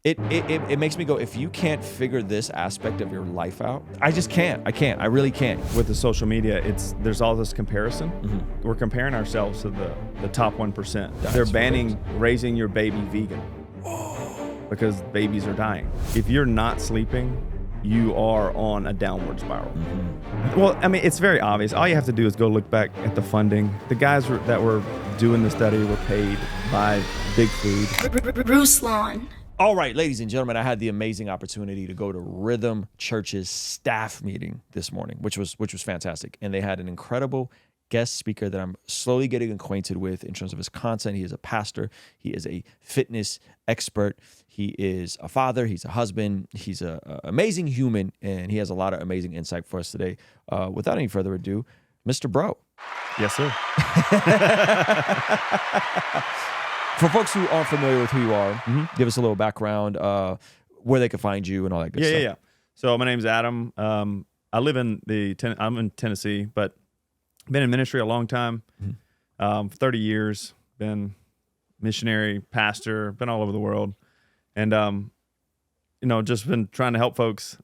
It makes me go, if you can't figure this aspect of your life out, I just can't. I really can't. With the social media, there's all this comparison. We're comparing ourselves to the top 1%. They're banning raising your baby vegan because babies are dying. If you're not sleeping, you are on a downward spiral. Well, I mean, it's very obvious. All you have to do is go look back at the funding. The guys that were doing the study were paid by Big Food. Ruslan. All right, ladies and gentlemen, I had the amazing opportunity to go to Rhythm Church's staff meeting this morning, which was fantastic. And they had an incredible guest speaker that I'm slowly getting acquainted with in terms of his content. He is a pastor. He is a fitness expert. He is a father. He's a husband. He's an amazing human, and he has a lot of amazing insight for us today. Without any further ado, Mr. Bro. Yes, sir. For folks who aren't familiar with who you are, give us a little background, where they can find you and all that good stuff. Yeah. So my name's Adam. I live I'm in Tennessee, but been in ministry a long time, 30 years, been missionary, pastor, been all over the world. And, just been trying to help folks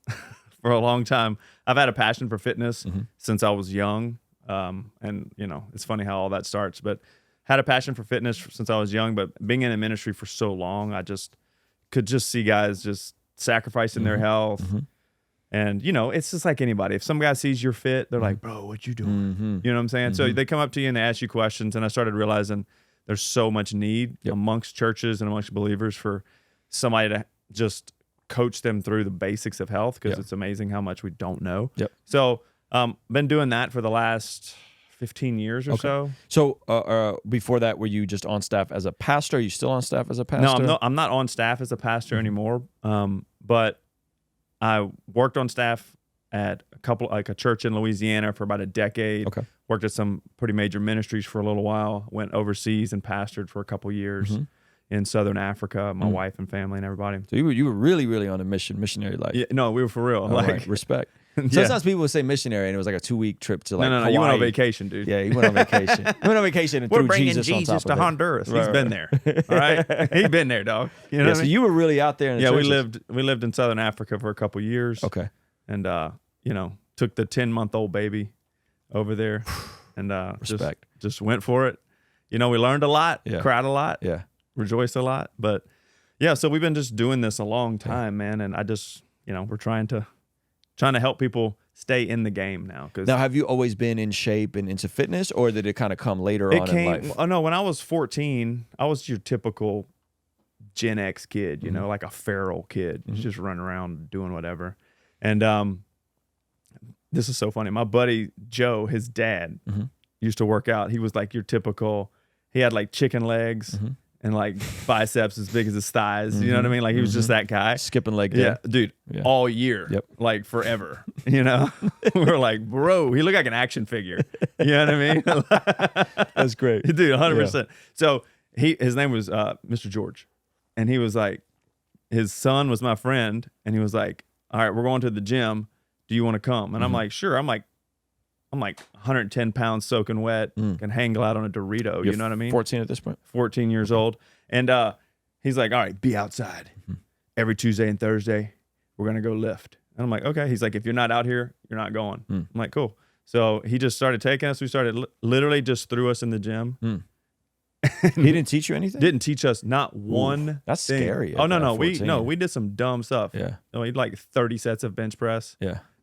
for a long time. I've had a passion for fitness since I was young. And it's funny how all that starts, but had a passion for fitness since I was young, but being in a ministry for so long, I just could just see guys just sacrificing their health. And, it's just like anybody. If some guy sees you're fit, they're like, bro, what you doing? You know what I'm saying? So they come up to you and they ask you questions. And I started realizing there's so much need amongst churches and amongst believers for somebody to just coach them through the basics of health, because it's amazing how much we don't know. So been doing that for the last 15 years or so. So before that, were you just on staff as a pastor? Are you still on staff as a pastor? No, I'm not on staff as a pastor anymore. But I worked on staff at a church in Louisiana for about a decade. Worked at some pretty major ministries for a little while. Went overseas and pastored for a couple years in Southern Africa. My wife and family and everybody. So you were really, really on a missionary life. Yeah, no, we were for real. Right. Respect. Sometimes people would say missionary, and it was like a 2-week trip to like No, Hawaii. you went on vacation, dude. Yeah, you went on vacation. You went on vacation and We're threw bringing Jesus on top to of it. Honduras. He's been there. All right, he's been there, dog. You know what I So mean? you were really out there in the churches. we lived in Southern Africa for a couple years. And took the 10-month-old baby over there, and just went for it. We learned a lot, cried a lot, rejoiced a lot. But so we've been just doing this a long time, man. And I just we're trying to help people stay in the game now. Now, have you always been in shape and into fitness, or did it kind of come later on in life? Oh no, when I was 14, I was your typical Gen X kid, like a feral kid, just running around doing whatever. And this is so funny. My buddy Joe, his dad, used to work out. He was like your typical. He had like chicken legs. And like biceps as big as his thighs, you know what I mean? Like he was just that guy. Skipping leg day. Dude, all year, like forever, We're like, bro, he looked like an action figure, you know what I mean? That's great. Dude, 100%. So his name was Mr. George, and he was like, his son was my friend, and he was like, all right, we're going to the gym. Do you want to come? And I'm like, sure. I'm like 110 pounds soaking wet, can hang glide on a Dorito. You know what I mean? 14 at this point. 14 years old. And he's like, all right, be outside. Every Tuesday and Thursday, we're going to go lift. And I'm like, okay. He's like, if you're not out here, you're not going. I'm like, cool. So he just started taking us. We started literally just threw us in the gym. He didn't teach you anything? Didn't teach us not one That's thing. scary. Oh, no. We did some dumb stuff. We did like 30 sets of bench press.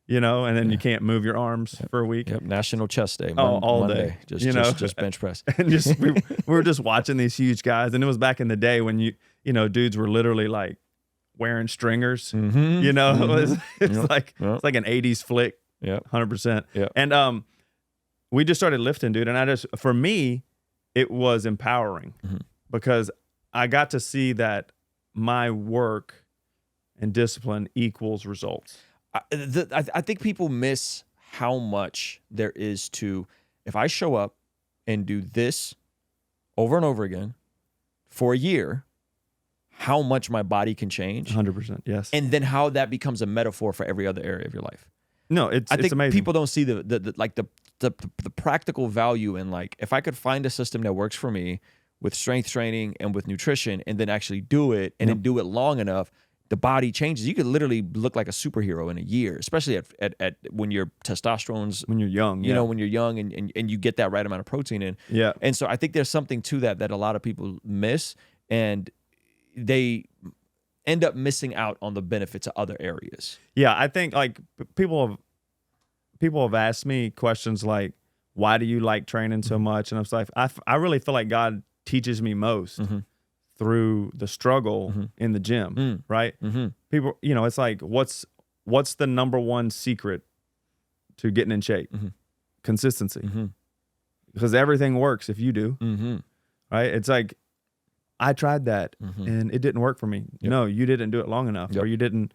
And then you can't move your arms for a week. National Chest Day. All Monday. day. Just bench press. And we were just watching these huge guys. And it was back in the day when dudes were literally like wearing stringers. It's like an 80s flick. 100%. And we just started lifting, dude. And for me, it was empowering because I got to see that my work and discipline equals results. I think people miss how much there is to, if I show up and do this over and over again for a year, how much my body can change. 100%, yes. And then how that becomes a metaphor for every other area of your life. No, it's amazing. People don't see the practical value in, like, if I could find a system that works for me with strength training and with nutrition, and then actually do it and then do it long enough, the body changes. You could literally look like a superhero in a year, especially at when your testosterone's, when you're young, you know, when you're young and you get that right amount of protein in. Yeah. And so I think there's something to that a lot of people miss, and they end up missing out on the benefits of other areas. Yeah, I think like people have asked me questions like, why do you like training so much? And I was like, I really feel like God teaches me most through the struggle in the gym, right? People, you know, it's like, what's the number one secret to getting in shape? Consistency. Because everything works if you do, right? It's like, I tried that and it didn't work for me. No, you didn't do it long enough, or you didn't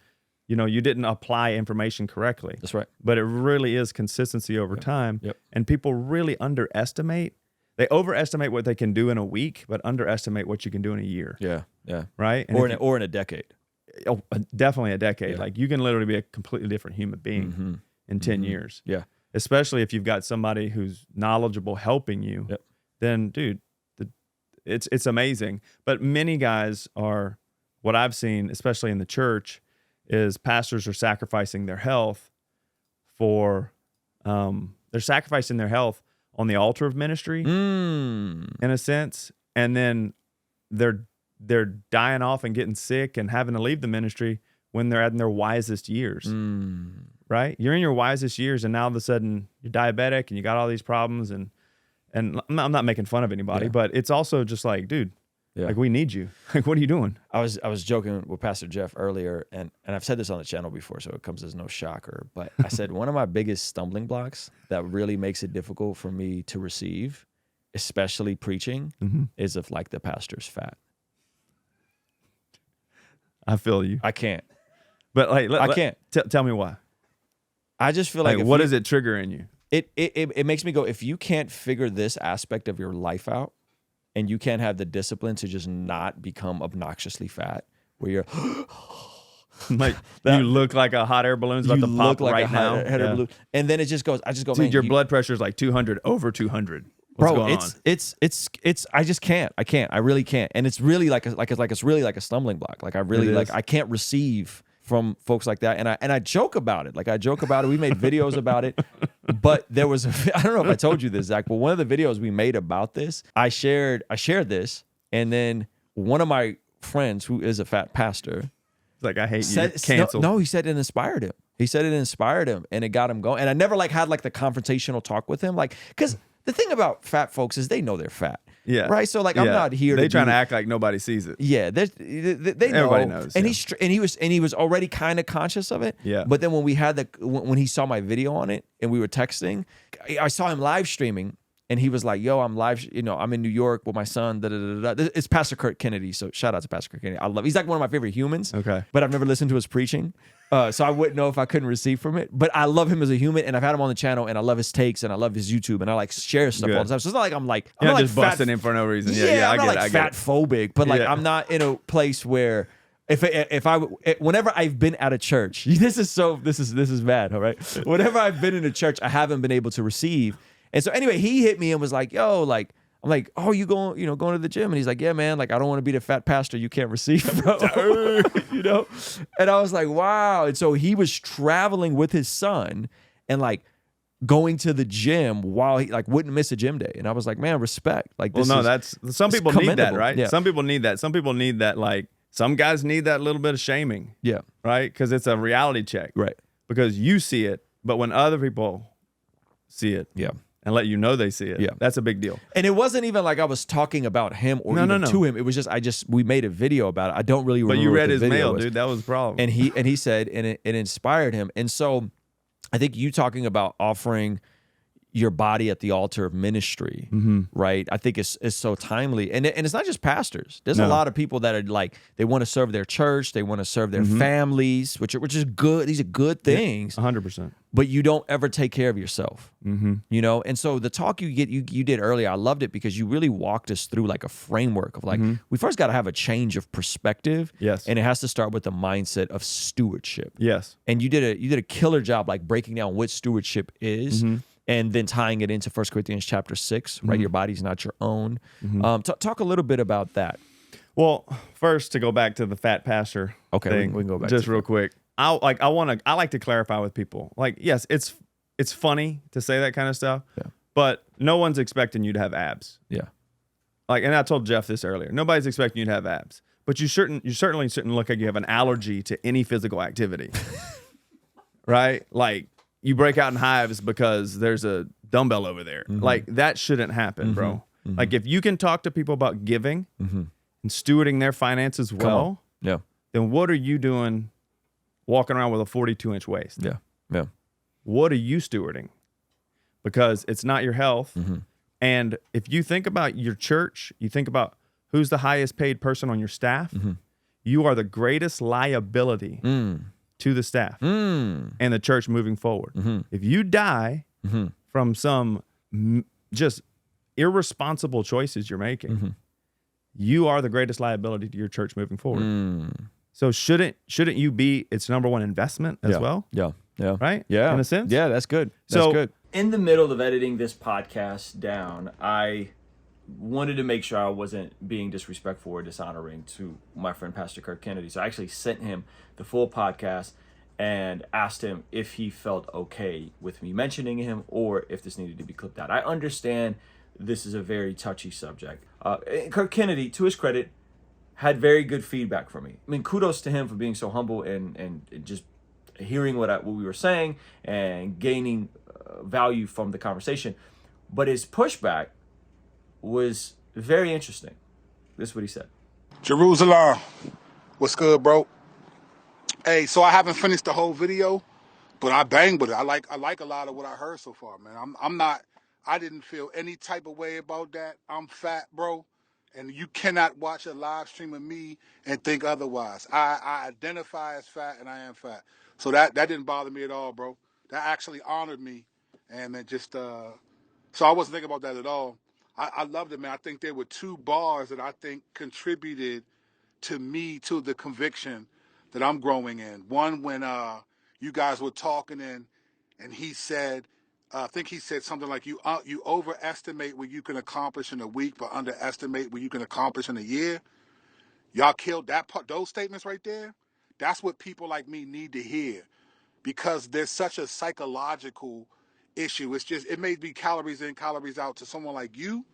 apply information correctly. That's right. But it really is consistency over time. And people really they overestimate what they can do in a week, but underestimate what you can do in a year. Yeah. Right? And or in a decade. Oh, definitely a decade. Like you can literally be a completely different human being in 10 years. Yeah. Especially if you've got somebody who's knowledgeable helping you. Then, dude, it's amazing. But many guys are, what I've seen, especially in the church, is pastors are sacrificing their health they're sacrificing their health on the altar of ministry in a sense, and then they're dying off and getting sick and having to leave the ministry when they're in their wisest years. Right? You're in your wisest years, and now all of a sudden you're diabetic and you got all these problems, and I'm not making fun of anybody, but it's also just like, dude, like we need you. Like, what are you doing? I was joking with Pastor Jeff earlier, and I've said this on the channel before, so it comes as no shocker. But I said one of my biggest stumbling blocks that really makes it difficult for me to receive, especially preaching, is if like the pastor's fat. I feel you. I can't. But like, I can't. Tell me why. I just feel like what does it trigger in you? It makes me go, if you can't figure this aspect of your life out, and you can't have the discipline to just not become obnoxiously fat, where you're like you look like a hot air balloon's about to pop like right now, balloon. And then it just goes. I just go, dude, man, your blood pressure is like 200 over 200. What's going on? It's. I just can't. I can't. I really can't. And it's really it's really like a stumbling block. Like I really I can't receive from folks like that. And I joke about it. Like I joke about it. We made videos about it. But there was I don't know if I told you this, Zach, but one of the videos we made about this, I shared this, and then one of my friends who is a fat pastor, like, I hate you. Canceled. No, he said it inspired him. He said it inspired him, and it got him going. And I never had the confrontational talk with him, because the thing about fat folks is they know they're fat. Yeah. Right. So I'm not here. They trying to act like nobody sees it. Yeah. They know. Everybody knows. And he was already kind of conscious of it. Yeah. But then when we had when he saw my video on it and we were texting, I saw him live streaming, and he was like, "Yo, I'm live. I'm in New York with my son." It's Pastor Kurt Kennedy. So shout out to Pastor Kurt Kennedy. I love. He's like one of my favorite humans. Okay. But I've never listened to his preaching. So I wouldn't know if I couldn't receive from it. But I love him as a human, and I've had him on the channel, and I love his takes, and I love his YouTube, and I share stuff all the time. So it's not like I'm not just busting in for no reason. Yeah, I'm not fat phobic, but I'm not in a place where whenever I've been at a church, this is bad, all right? Whenever I've been in a church, I haven't been able to receive. And so anyway, he hit me and was like, "Yo, like." I'm like, "Oh, you going to the gym?" And he's like, "Yeah, man. Like, I don't want to be the fat pastor you can't receive from." And I was like, "Wow." And so he was traveling with his son and going to the gym while he wouldn't miss a gym day. And I was like, "Man, respect." That's some people need that, right? Yeah. Some people need that. Some people need that. Some guys need that little bit of shaming. Yeah. Right? Because it's a reality check. Right. Because you see it, but when other people see it. Yeah. And let you know they see it. Yeah. That's a big deal. And it wasn't even like I was talking about him or to him. It was just we made a video about it. I don't really remember. But you read his mail, dude. That was the problem. And he said, and it inspired him. And so I think you talking about offering your body at the altar of ministry, right? I think is so timely. And it's not just pastors. There's a lot of people that are they want to serve their church, they want to serve their families, which is good. These are good things. 100%. But you don't ever take care of yourself. And so the talk you did earlier, I loved it because you really walked us through a framework of we first got to have a change of perspective. Yes. And it has to start with the mindset of stewardship. Yes. And you did a killer job breaking down what stewardship is. and then tying it into 1 Corinthians chapter 6, right? Your body's not your own. Talk a little bit about that. Well, first, to go back to the fat pastor thing, we can go back just real quick. I like to clarify with people. Like, yes, it's funny to say that kind of stuff, but no one's expecting you to have abs. Yeah. Like, and I told Jeff this earlier. Nobody's expecting you to have abs, but you certainly shouldn't look like you have an allergy to any physical activity, right? Like, you break out in hives because there's a dumbbell over there. Like, that shouldn't happen, bro. Like, if you can talk to people about giving and stewarding their finances well, then what are you doing walking around with a 42-inch waist? Yeah. What are you stewarding? Because it's not your health. And if you think about your church, you think about who's the highest paid person on your staff, you are the greatest liability to the staff and the church moving forward. If you die from some just irresponsible choices you're making, you are the greatest liability to your church moving forward. So shouldn't you be its number one investment as well? Yeah. Right? Yeah. In a sense? Yeah, that's good. That's good. In the middle of editing this podcast down, I wanted to make sure I wasn't being disrespectful or dishonoring to my friend Pastor Kirk Kennedy. So I actually sent him the full podcast and asked him if he felt okay with me mentioning him or if this needed to be clipped out. I understand this is a very touchy subject. Kirk Kennedy, to his credit, had very good feedback from me. I mean, kudos to him for being so humble and just hearing what we were saying and gaining value from the conversation. But his pushback was very interesting. This is what he said. Jerusalem, what's good, bro? Hey, so I haven't finished the whole video, but I banged with it. I like a lot of what I heard so far, man. I didn't feel any type of way about that. I'm fat, bro, and you cannot watch a live stream of me and think otherwise. I identify as fat, and I am fat. So that didn't bother me at all, bro. That actually honored me, and it just so I wasn't thinking about that at all. I loved it, man. I think there were two bars that I think contributed to me to the conviction that I'm growing in. One, when you guys were talking and he said, I think he said something like, you overestimate what you can accomplish in a week, but underestimate what you can accomplish in a year. Y'all killed that part. Those statements right there, that's what people like me need to hear, because there's such a psychological issue. It may be calories in, calories out to someone like you,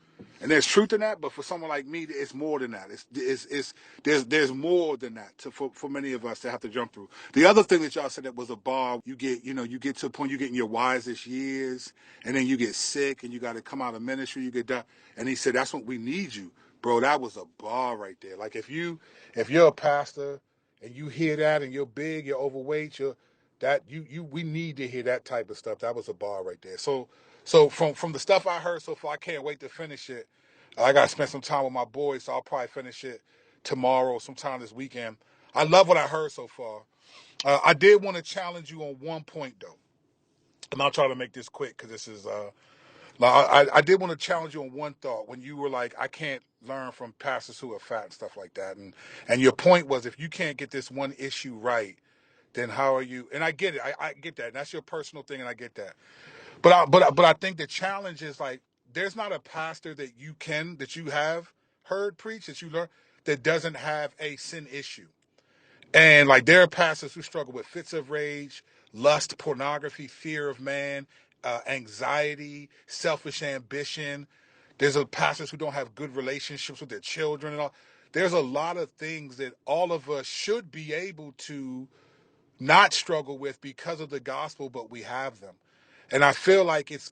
and there's truth in that. But for someone like me, it's more than that. There's more than that for many of us to have to jump through. The other thing that y'all said that was a bar. You get to a point, you get in your wisest years, and then you get sick, and you got to come out of ministry. You get that, and he said that's when we need you, bro. That was a bar right there. Like if you're a pastor and you hear that, and you're big, you're overweight, we need to hear that type of stuff. That was a bar right there. So from the stuff I heard so far, I can't wait to finish it. I got to spend some time with my boys, so I'll probably finish it tomorrow, sometime this weekend. I love what I heard so far. I did want to challenge you on one point, though, and I'll try to make this quick because this is. I did want to challenge you on one thought when you were like, I can't learn from pastors who are fat and stuff like that, and your point was, if you can't get this one issue right, then how are you? And I get it. I get that. And that's your personal thing, and I get that. But I think the challenge is, like, there's not a pastor that you have heard preach that you learn that doesn't have a sin issue. And like, there are pastors who struggle with fits of rage, lust, pornography, fear of man, anxiety, selfish ambition. There's pastors who don't have good relationships with their children and all. There's a lot of things that all of us should be able to not struggle with because of the gospel, but we have them. And I feel like it's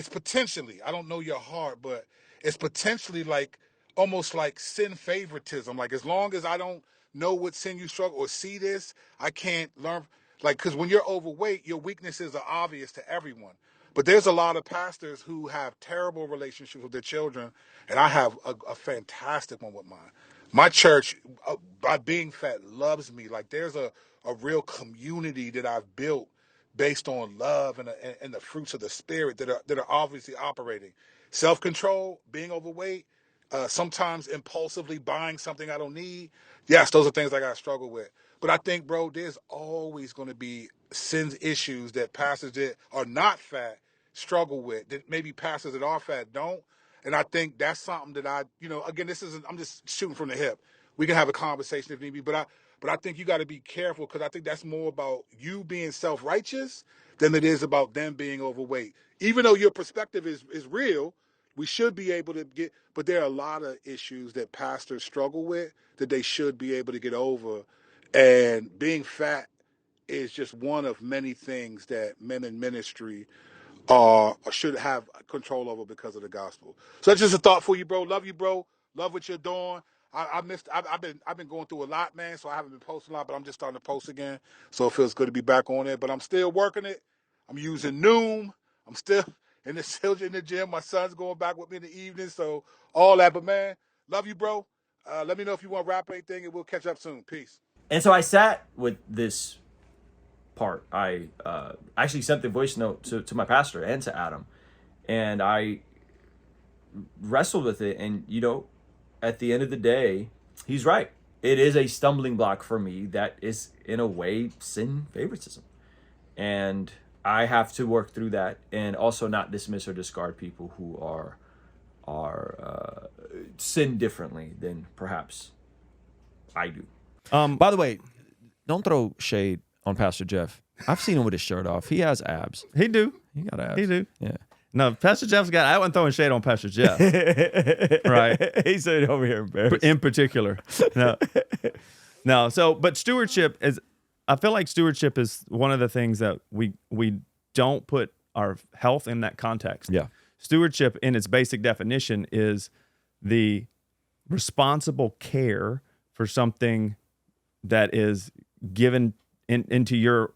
potentially, I don't know your heart, but it's potentially like almost like sin favoritism. Like, as long as I don't know what sin you struggle or see this, I can't learn. Like, because when you're overweight, your weaknesses are obvious to everyone. But there's a lot of pastors who have terrible relationships with their children, and I have a fantastic one with mine. My church, by being fat, loves me. Like, there's a real community that I've built based on love and the fruits of the spirit that are obviously operating. Self-control, being overweight, sometimes impulsively buying something I don't need. Yes, those are things I got to struggle with. But I think, bro, there's always going to be sins issues that pastors that are not fat struggle with that maybe pastors at our fat don't. And I think that's something that again, I'm just shooting from the hip. We can have a conversation if need be, but I think you got to be careful because I think that's more about you being self-righteous than it is about them being overweight. Even though your perspective is real, we should be able to but there are a lot of issues that pastors struggle with that they should be able to get over. And being fat is just one of many things that men in ministry or should have control over because of the gospel. So that's just a thought for you, bro. Love you, bro. Love what you're doing. I've been going through a lot, man, so I haven't been posting a lot, but I'm just starting to post again. So it feels good to be back on it. But I'm still working it. I'm using Noom. I'm still in the gym. My son's going back with me in the evening. So all that. But man, love you, bro. Let me know if you want to rap anything, and we'll catch up soon. Peace. And so I sat with this part. I actually sent the voice note to my pastor and to Adam, and I wrestled with it. And at the end of the day, he's right. It is a stumbling block for me that is in a way sin favoritism, and I have to work through that and also not dismiss or discard people who are sin differently than perhaps I do. By the way, don't throw shade on Pastor Jeff. I've seen him with his shirt off. He has abs. He do. He got abs. He do. Yeah. No, Pastor Jeff's got. I wasn't throwing shade on Pastor Jeff, right? He said over here embarrassed. In particular, no. So, but stewardship is. I feel like stewardship is one of the things that we don't put our health in that context. Yeah. Stewardship, in its basic definition, is the responsible care for something that is given into your,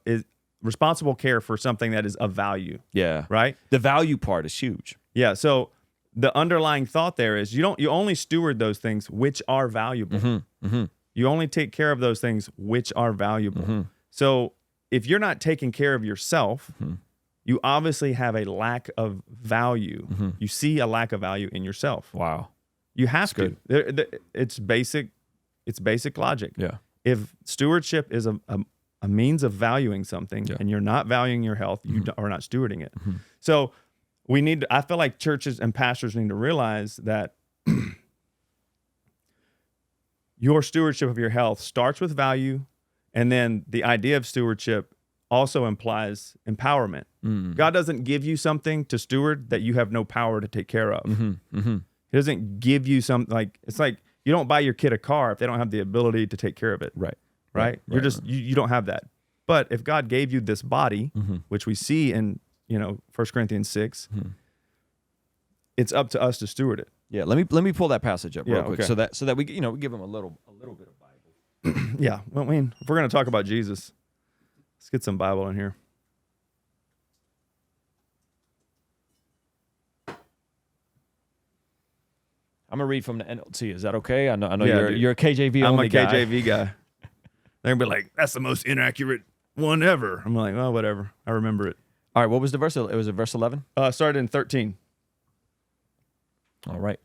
is responsible care for something that is of value. Yeah. Right? The value part is huge. Yeah. So the underlying thought there is you only steward those things which are valuable. Mm-hmm. Mm-hmm. You only take care of those things which are valuable. Mm-hmm. So if you're not taking care of yourself, you obviously have a lack of value. Mm-hmm. You see a lack of value in yourself. Wow. You have to. good. It's basic logic. Yeah. If stewardship is a means of valuing something and you're not valuing your health, you are not stewarding it. Mm-hmm. So I feel like churches and pastors need to realize that your stewardship of your health starts with value, and then the idea of stewardship also implies empowerment. Mm-hmm. God doesn't give you something to steward that you have no power to take care of. Mm-hmm. Mm-hmm. He doesn't give you something it's like you don't buy your kid a car if they don't have the ability to take care of it. Right? You're just you don't have that. But if God gave you this body, which we see in 1 Corinthians 6, it's up to us to steward it. Yeah, let me pull that passage up real quick okay. so that we we give him a little bit of Bible. Yeah, well, I mean, if we're going to talk about Jesus, let's get some Bible in here. I'm gonna read from the NLT. Is that okay? I know Yeah, you're a KJV I'm only a guy. KJV guy. They're gonna be like, "That's the most inaccurate one ever." I'm like, "Well, whatever. I remember it." All right, what was the verse? It was verse 11. Started in 13. All right,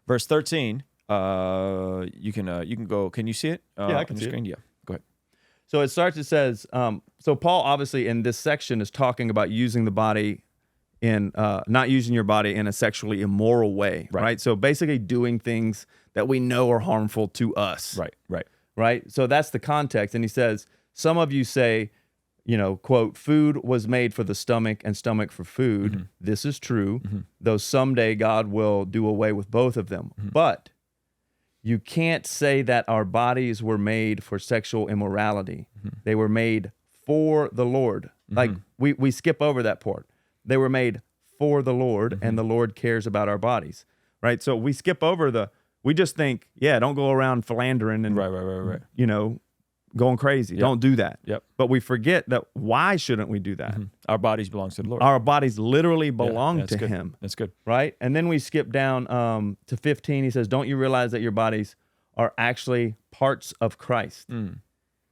verse 13. You can go. Can you see it? Yeah, I can on see the it. screen. Yeah, go ahead. So it starts. It says, so Paul obviously in this section is talking about using the body in not using your body in a sexually immoral way, right? So basically doing things that we know are harmful to us, right? So that's the context. And he says, some of you say, quote, food was made for the stomach and stomach for food. Mm-hmm. This is true, though someday God will do away with both of them. But you can't say that our bodies were made for sexual immorality. They were made for the Lord. Like we skip over that part. They were made for the Lord, and the Lord cares about our bodies, right? So we skip over we just think, don't go around philandering and Right. Going crazy. Yep. Don't do that. Yep. But we forget that why shouldn't we do that? Our bodies belongs to the Lord. Our bodies literally belong that's to good. Him. That's good. Right? And then we skip down to 15. He says, don't you realize that your bodies are actually parts of Christ?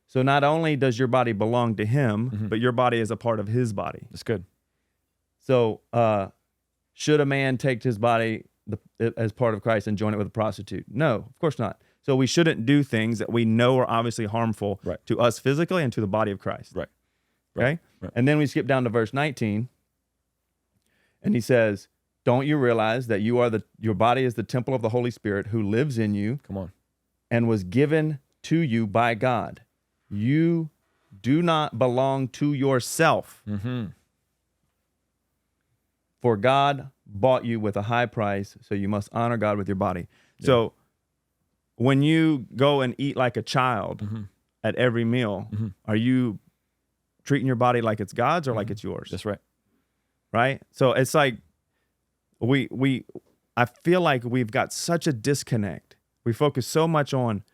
So not only does your body belong to Him, but your body is a part of His body. That's good. So should a man take his body as part of Christ and join it with a prostitute? No, of course not. So we shouldn't do things that we know are obviously harmful to us physically and to the body of Christ. Right. Okay? Right. And then we skip down to verse 19. And he says, don't you realize that your body is the temple of the Holy Spirit who lives in you Come on. and was given to you by God? You do not belong to yourself. Mm-hmm. For God bought you with a high price, so you must honor God with your body. Yeah. So when you go and eat like a child Mm-hmm. at every meal, Mm-hmm. are you treating your body like it's God's or like it's yours? That's right. Right? So it's like I feel like we've got such a disconnect. We focus so much on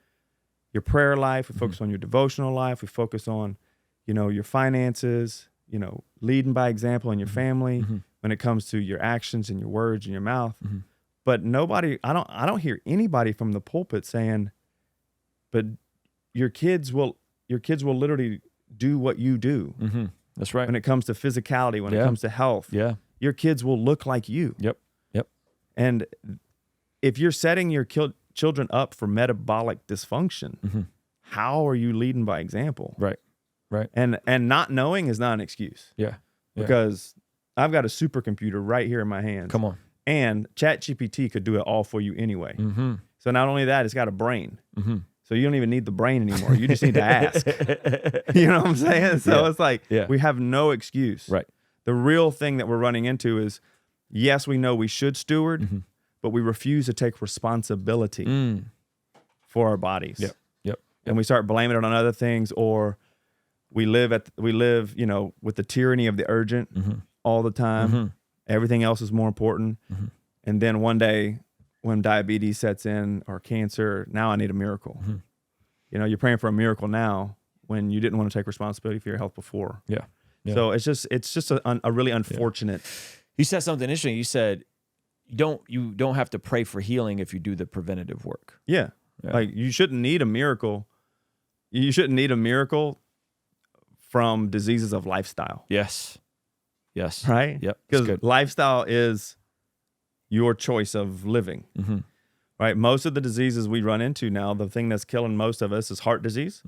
your prayer life, we focus on your devotional life, we focus on, your finances, leading by example in your family when it comes to your actions and your words and your mouth. Mm-hmm. But I don't hear anybody from the pulpit saying, but your kids will literally do what you do. Mm-hmm. That's right. When it comes to physicality, when it comes to health, Yeah. your kids will look like you. Yep. And if you're setting your children up for metabolic dysfunction, how are you leading by example? Right. And not knowing is not an excuse. Yeah. Because I've got a supercomputer right here in my hands. Come on. And ChatGPT could do it all for you anyway. Mm-hmm. So not only that, it's got a brain. Mm-hmm. So you don't even need the brain anymore. You just need to ask. You know what I'm saying? So it's like we have no excuse. Right. The real thing that we're running into is, yes, we know we should steward, but we refuse to take responsibility for our bodies. Yep. And we start blaming it on other things, or we live with the tyranny of the urgent all the time. Everything else is more important. And then one day when diabetes sets in or cancer, now I need a miracle. You're praying for a miracle now when you didn't want to take responsibility for your health before. Yeah. So it's just a really unfortunate. You said something interesting. You said you don't have to pray for healing if you do the preventative work. Yeah. Like you shouldn't need a miracle. You shouldn't need a miracle from diseases of lifestyle. Yes. Right? Yep. Because lifestyle is your choice of living. Right? Most of the diseases we run into now, the thing that's killing most of us is heart disease.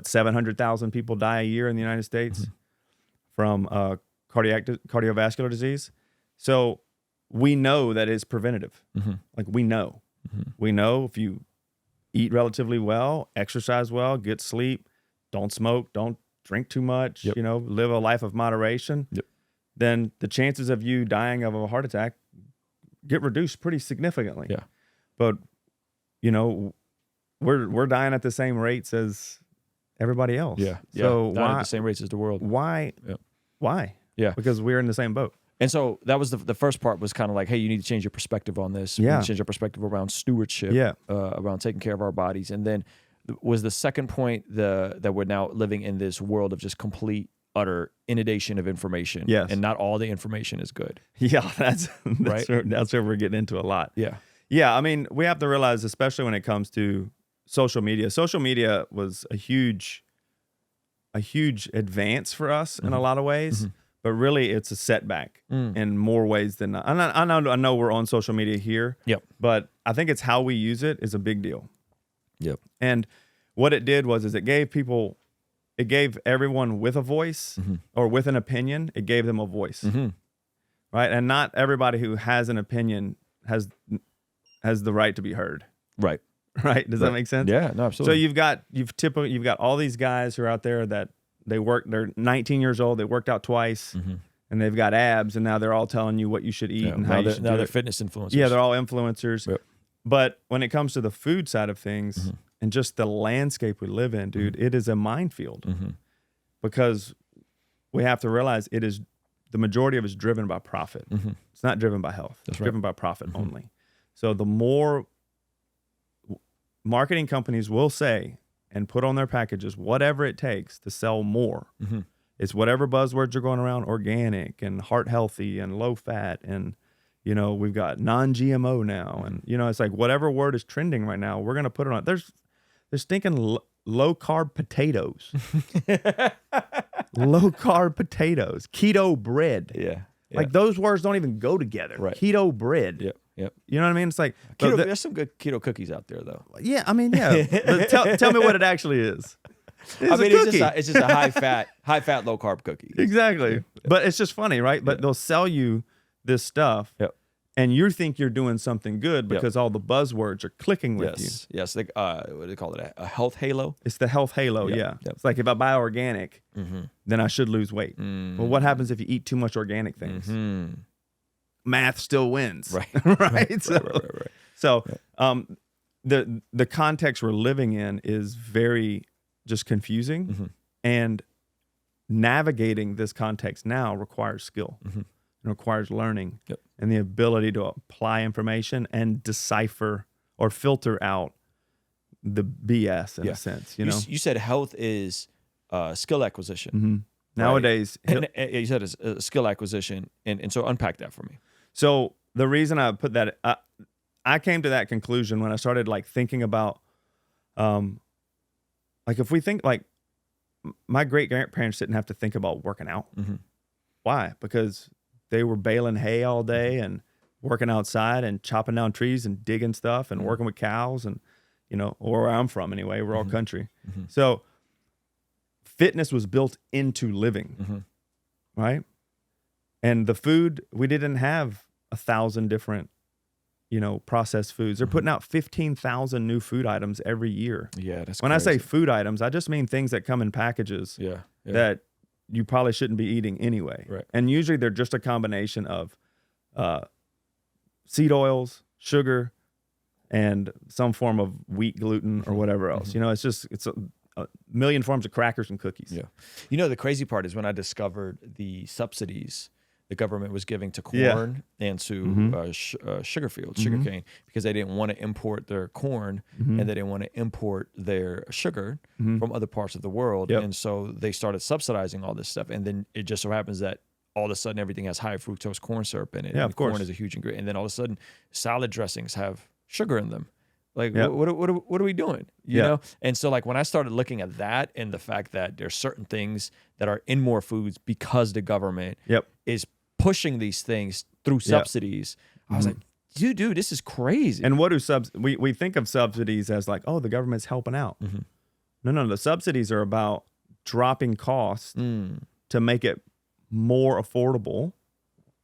700,000 people die a year in the United States from cardiovascular disease. So we know that it's preventative. Like we know. We know if you eat relatively well, exercise well, get sleep, don't smoke, don't drink too much, live a life of moderation, then the chances of you dying of a heart attack get reduced pretty significantly. Yeah. But, we're dying at the same rates as everybody else. Yeah. So Not why at the same rates as the world. Why? Yep. Why? Yeah. Because we're in the same boat. And so that was the first part was kind of like, hey, you need to change your perspective on this. Yeah. You need to change your perspective around stewardship. Yeah. Around taking care of our bodies. And then was the second point that we're now living in this world of just complete, utter inundation of information. Yes. And not all the information is good. Yeah, that's Right? that's where we're getting into a lot. Yeah. Yeah, I mean, we have to realize, especially when it comes to social media. Social media was a huge advance for us in a lot of ways, but really it's a setback in more ways than not. I know we're on social media here, but I think it's how we use it is a big deal. Yep. And what it did was it gave everyone with a voice or with an opinion, it gave them a voice, right? And not everybody who has an opinion has the right to be heard. Right. Right? Does that make sense? Yeah, no, absolutely. So you've got all these guys who are out there that they're 19 years old, they worked out twice, and they've got abs, and now they're all telling you what you should eat and how you should do they're it. fitness influencers. Yeah, they're all influencers. Yep. But when it comes to the food side of things and just the landscape we live in, dude, it is a minefield. Because we have to realize the majority of it is driven by profit. It's not driven by health. It's driven by profit only. So the more marketing companies will say and put on their packages whatever it takes to sell more. It's whatever buzzwords are going around, organic and heart healthy and low fat, and we've got non-GMO now, and it's like whatever word is trending right now, we're gonna put it on. There's stinking low carb potatoes, low carb potatoes, keto bread. Yeah. Like those words don't even go together. Right. Keto bread. Yep. You know what I mean? It's like Keto, there's some good keto cookies out there, though. Yeah, I mean, yeah. But tell me what it actually is. It's just a high fat, low carb cookie. Exactly. But it's just funny, right? But they'll sell you this stuff. Yep. And you think you're doing something good because all the buzzwords are clicking with you. Yes. Like, what do they call it? A health halo? It's the health halo, Yep. It's like if I buy organic, then I should lose weight. Well, what happens if you eat too much organic things? Math still wins. Right. Right? So the context we're living in is very just confusing. And navigating this context now requires skill. It requires learning and the ability to apply information and decipher or filter out the BS in a sense. You know, you said health is skill acquisition. Nowadays, and you said it's skill acquisition, and so unpack that for me. So the reason I put that, I came to that conclusion when I started like thinking about, like if we think like my great grandparents didn't have to think about working out. Why? Because they were baling hay all day and working outside and chopping down trees and digging stuff and working with cows and, you know, or where I'm from anyway, we're all country. So fitness was built into living, right? And the food, we didn't have 1,000 different, you know, processed foods. They're putting out 15,000 new food items every year. Yeah, that's when crazy. I say food items, I just mean things that come in packages that you probably shouldn't be eating anyway. Right. And usually they're just a combination of seed oils, sugar, and some form of wheat gluten or whatever else. You know, it's a million forms of crackers and cookies. Yeah. You know, the crazy part is when I discovered the subsidies the government was giving to corn and to sugar fields, sugarcane, because they didn't want to import their corn and they didn't want to import their sugar from other parts of the world. And so they started subsidizing all this stuff. And then it just so happens that all of a sudden everything has high fructose corn syrup in it. Yeah, and of course. Corn is a huge ingredient. And then all of a sudden salad dressings have sugar in them. Like, what are we doing? You know? And so like when I started looking at that and the fact that there's certain things that are in more foods because the government is pushing these things through subsidies, I was like, dude, this is crazy. And what do we think of subsidies as like, oh, the government's helping out. No, the subsidies are about dropping costs to make it more affordable,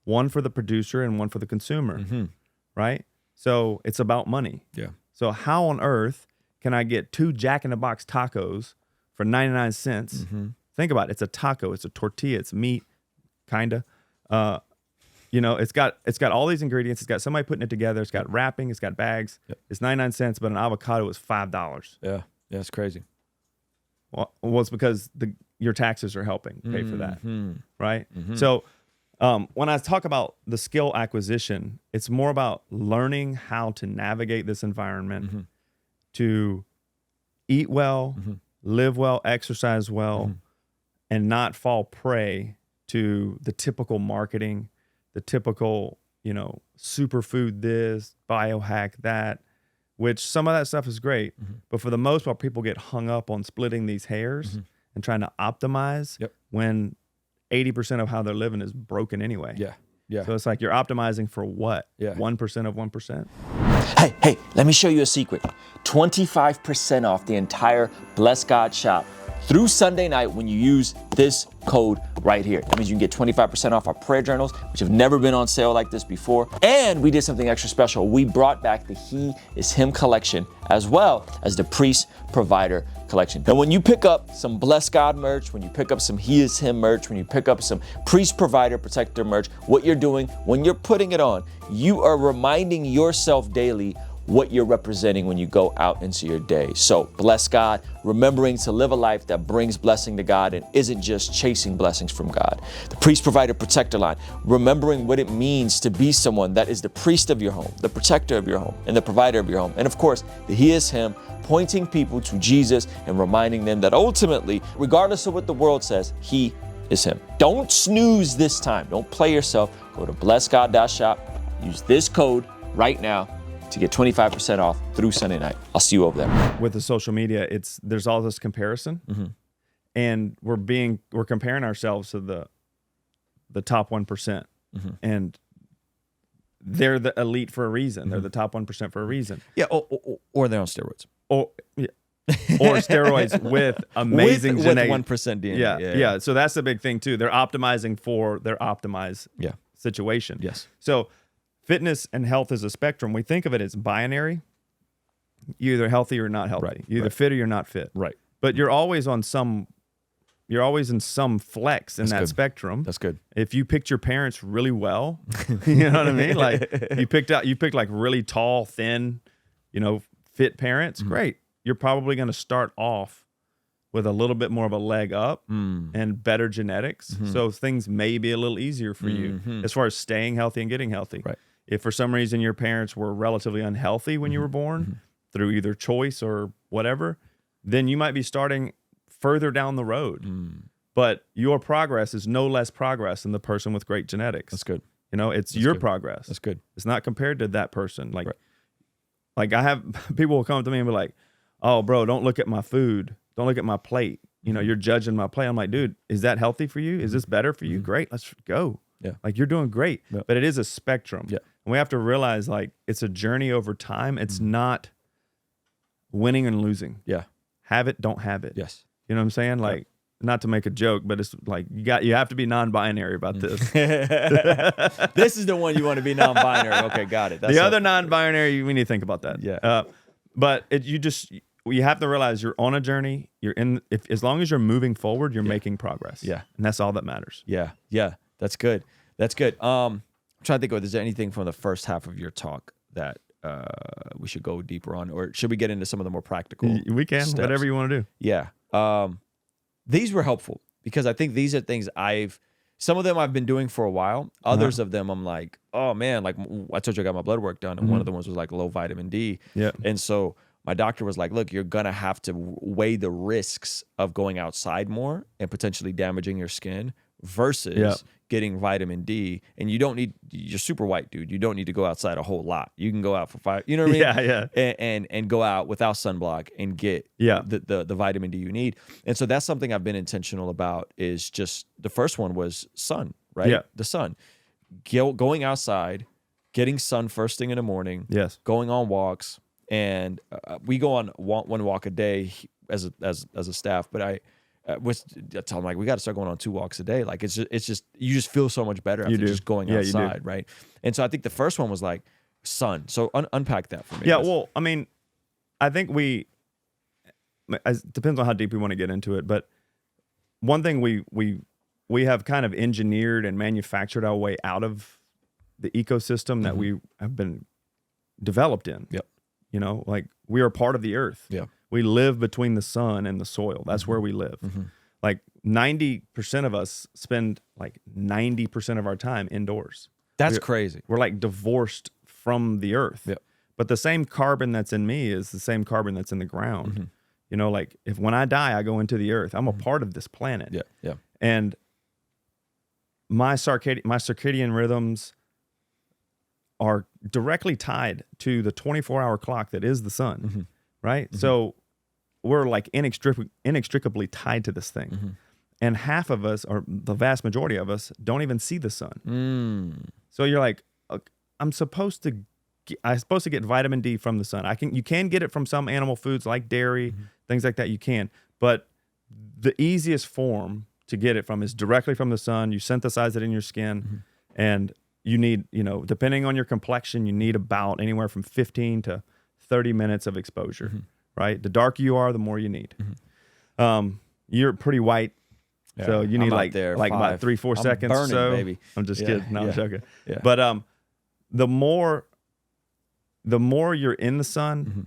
one for the producer and one for the consumer, right? So it's about money. Yeah. So how on earth can I get 2 Jack in the Box tacos for 99 cents? Think about it. It's a taco. It's a tortilla. It's meat, kinda. You know, it's got all these ingredients. It's got somebody putting it together. It's got wrapping. It's got bags. It's 99 cents, but an avocado is $5. Yeah, it's crazy. Well, it's because your taxes are helping pay for that, right? So when I talk about the skill acquisition, it's more about learning how to navigate this environment, to eat well, live well, exercise well, and not fall prey to the typical marketing, the typical, you know, superfood this, biohack that, which some of that stuff is great. But for the most part, people get hung up on splitting these hairs and trying to optimize when 80% of how they're living is broken anyway. Yeah. So it's like you're optimizing for what? 1% of 1%? Hey, let me show you a secret. 25% off the entire Bless God shop through Sunday night when you use this code right here. That means you can get 25% off our prayer journals, which have never been on sale like this before. And we did something extra special. We brought back the He Is Him collection as well as the Priest Provider collection. Now, when you pick up some Bless God merch, when you pick up some He Is Him merch, when you pick up some Priest Provider Protector merch, what you're doing when you're putting it on, you are reminding yourself daily what you're representing when you go out into your day. So bless God, remembering to live a life that brings blessing to God and isn't just chasing blessings from God. The Priest Provider Protector line, remembering what it means to be someone that is the priest of your home, the protector of your home, and the provider of your home. And of course, the He Is Him, pointing people to Jesus and reminding them that ultimately, regardless of what the world says, He is Him. Don't snooze this time. Don't play yourself. Go to blessgod.shop. Use this code right now to get 25% off through Sunday night. I'll see you over there. With the social media, there's all this comparison, and we're comparing ourselves to the top 1%, and they're the elite for a reason. They're the top 1% for a reason. Yeah, or they're on steroids. Or steroids with amazing with genetic 1% DNA. Yeah. So that's the big thing too. They're optimizing for their optimized situation. Yes. So fitness and health is a spectrum. We think of it as binary. You're either healthy or not healthy. Right, You're either right. fit or you're not fit. Right. But you're always in some flex in That's that good. spectrum. That's good. If you picked your parents really well, you know what I mean? Like you picked like really tall, thin, fit parents, great. You're probably going to start off with a little bit more of a leg up and better genetics. So things may be a little easier for you as far as staying healthy and getting healthy. Right. If for some reason your parents were relatively unhealthy when you were born through either choice or whatever, then you might be starting further down the road. But your progress is no less progress than the person with great genetics. That's good. It's your good. progress. That's good. It's not compared to that person. Like, Right. like I have people will come up to me and be like, "Oh, bro, don't look at my food. Don't look at my plate. You're judging my plate." I'm like, "Dude, is that healthy for you? Is this better for you? Great, let's go. Yeah. Like you're doing great." Yeah. But it is a spectrum. Yeah. And we have to realize like it's a journey over time. It's not winning and losing. Yeah. Have it, don't have it. Yes. You know what I'm saying? Like, not to make a joke, but it's like you have to be non-binary about this. This is the one you want to be non-binary. Okay, got it. That's The other non-binary, we need to think about that. Yeah. But you have to realize you're on a journey. You're as long as you're moving forward, you're making progress. Yeah. And that's all that matters. Yeah. Yeah. That's good. That's good. I'm trying to think of, is there anything from the first half of your talk that we should go deeper on, or should we get into some of the more practical We can, steps? whatever you want to do. Yeah. These were helpful because I think these are things some of them I've been doing for a while. Others of them I'm like, oh man, like I told you I got my blood work done, and one of the ones was like low vitamin D. Yeah. And so my doctor was like, look, you're going to have to weigh the risks of going outside more and potentially damaging your skin versus getting vitamin D. And you're super white, dude. You don't need to go outside a whole lot. You can go out for 5, you know what I mean? Yeah. And go out without sunblock and get the vitamin D you need. And so that's something I've been intentional about, is just the first one was sun, right? Yeah. The sun. Going outside, getting sun first thing in the morning, Yes. going on walks. And we go on one walk a day as a staff, but I tell them, like, we got to start going on 2 walks a day. Like it's just you just feel so much better after just going outside, right? And so I think the first one was like sun. So unpack that for me. Yeah. Well, I mean, I think it depends on how deep we want to get into it, but one thing we have kind of engineered and manufactured our way out of the ecosystem that we have been developed in. Yep. Like we are part of the earth. Yeah. We live between the sun and the soil. That's where we live. Like 90% of us spend like 90% of our time indoors. That's crazy. We're like divorced from the earth. Yep. But the same carbon that's in me is the same carbon that's in the ground. Like when I die, I go into the earth. I'm a part of this planet. Yeah. Yeah. And my circadian rhythms are directly tied to the 24-hour clock that is the sun, right? So we're like inextricably tied to this thing. And half of us, or the vast majority of us, don't even see the sun. So you're like, I'm supposed to get vitamin D from the sun. You can get it from some animal foods like dairy, things like that, you can. But the easiest form to get it from is directly from the sun. You synthesize it in your skin, and you need, depending on your complexion, you need about anywhere from 15 to 30 minutes of exposure, right? The darker you are, the more you need. You're pretty white, so you need like about 3-4 seconds burning, or so. Baby. I'm just kidding. No, I'm joking. Yeah. But the more you're in the sun,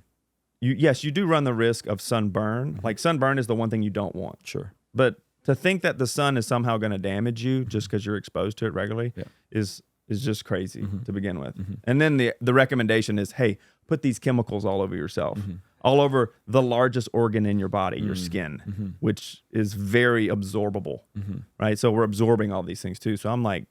you do run the risk of sunburn. Like sunburn is the one thing you don't want. Sure. But to think that the sun is somehow going to damage you just because you're exposed to it regularly is just crazy to begin with. And then the recommendation is, hey, put these chemicals all over yourself, all over the largest organ in your body, your skin, which is very absorbable, right? So we're absorbing all these things too. So I'm like,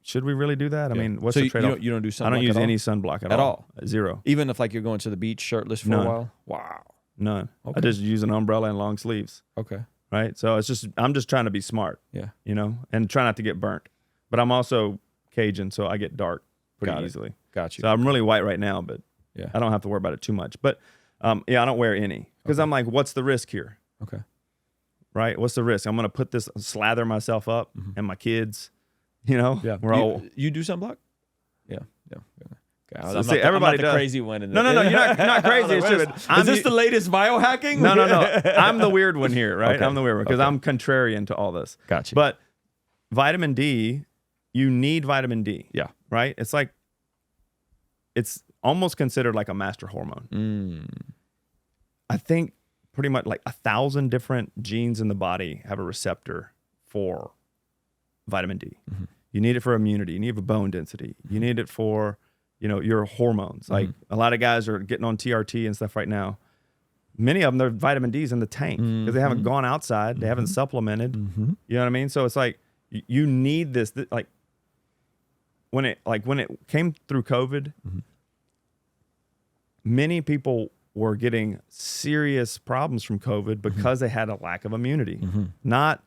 should we really do that? I mean, what's the trade-off? You don't do sunblock I don't use at all? any sunblock at At all. Zero. Even if like you're going to the beach shirtless for None. a while? Wow. None. Okay. I just use an umbrella and long sleeves, Okay. right? So I'm just trying to be smart, Yeah. and try not to get burnt. But I'm also Cajun, so I get dark pretty Got it. easily. Got you. So I'm really white right now, but Yeah. I don't have to worry about it too much. But I don't wear any because I'm like, what's the risk here, Okay. right? What's the risk? I'm going to slather myself up and my kids You know, Yeah. we're all. You do sunblock? Yeah. Okay. So, see, everybody I'm not does. the crazy one. No, you're not crazy. It's just, Is this the latest biohacking? No. I'm the weird one here, right? Okay. I'm the weird one because I'm contrarian to all this. Gotcha. But vitamin D, you need vitamin D. Yeah. Right? It's like, it's almost considered like a master hormone. I think pretty much like 1,000 different genes in the body have a receptor for vitamin D. You need it for immunity. You need it for bone density. You need it for, your hormones. Like a lot of guys are getting on TRT and stuff right now. Many of them, their vitamin D's in the tank because they haven't gone outside. They haven't supplemented. You know what I mean? So it's like, you need this. Like when it came through COVID, many people were getting serious problems from COVID because they had a lack of immunity, not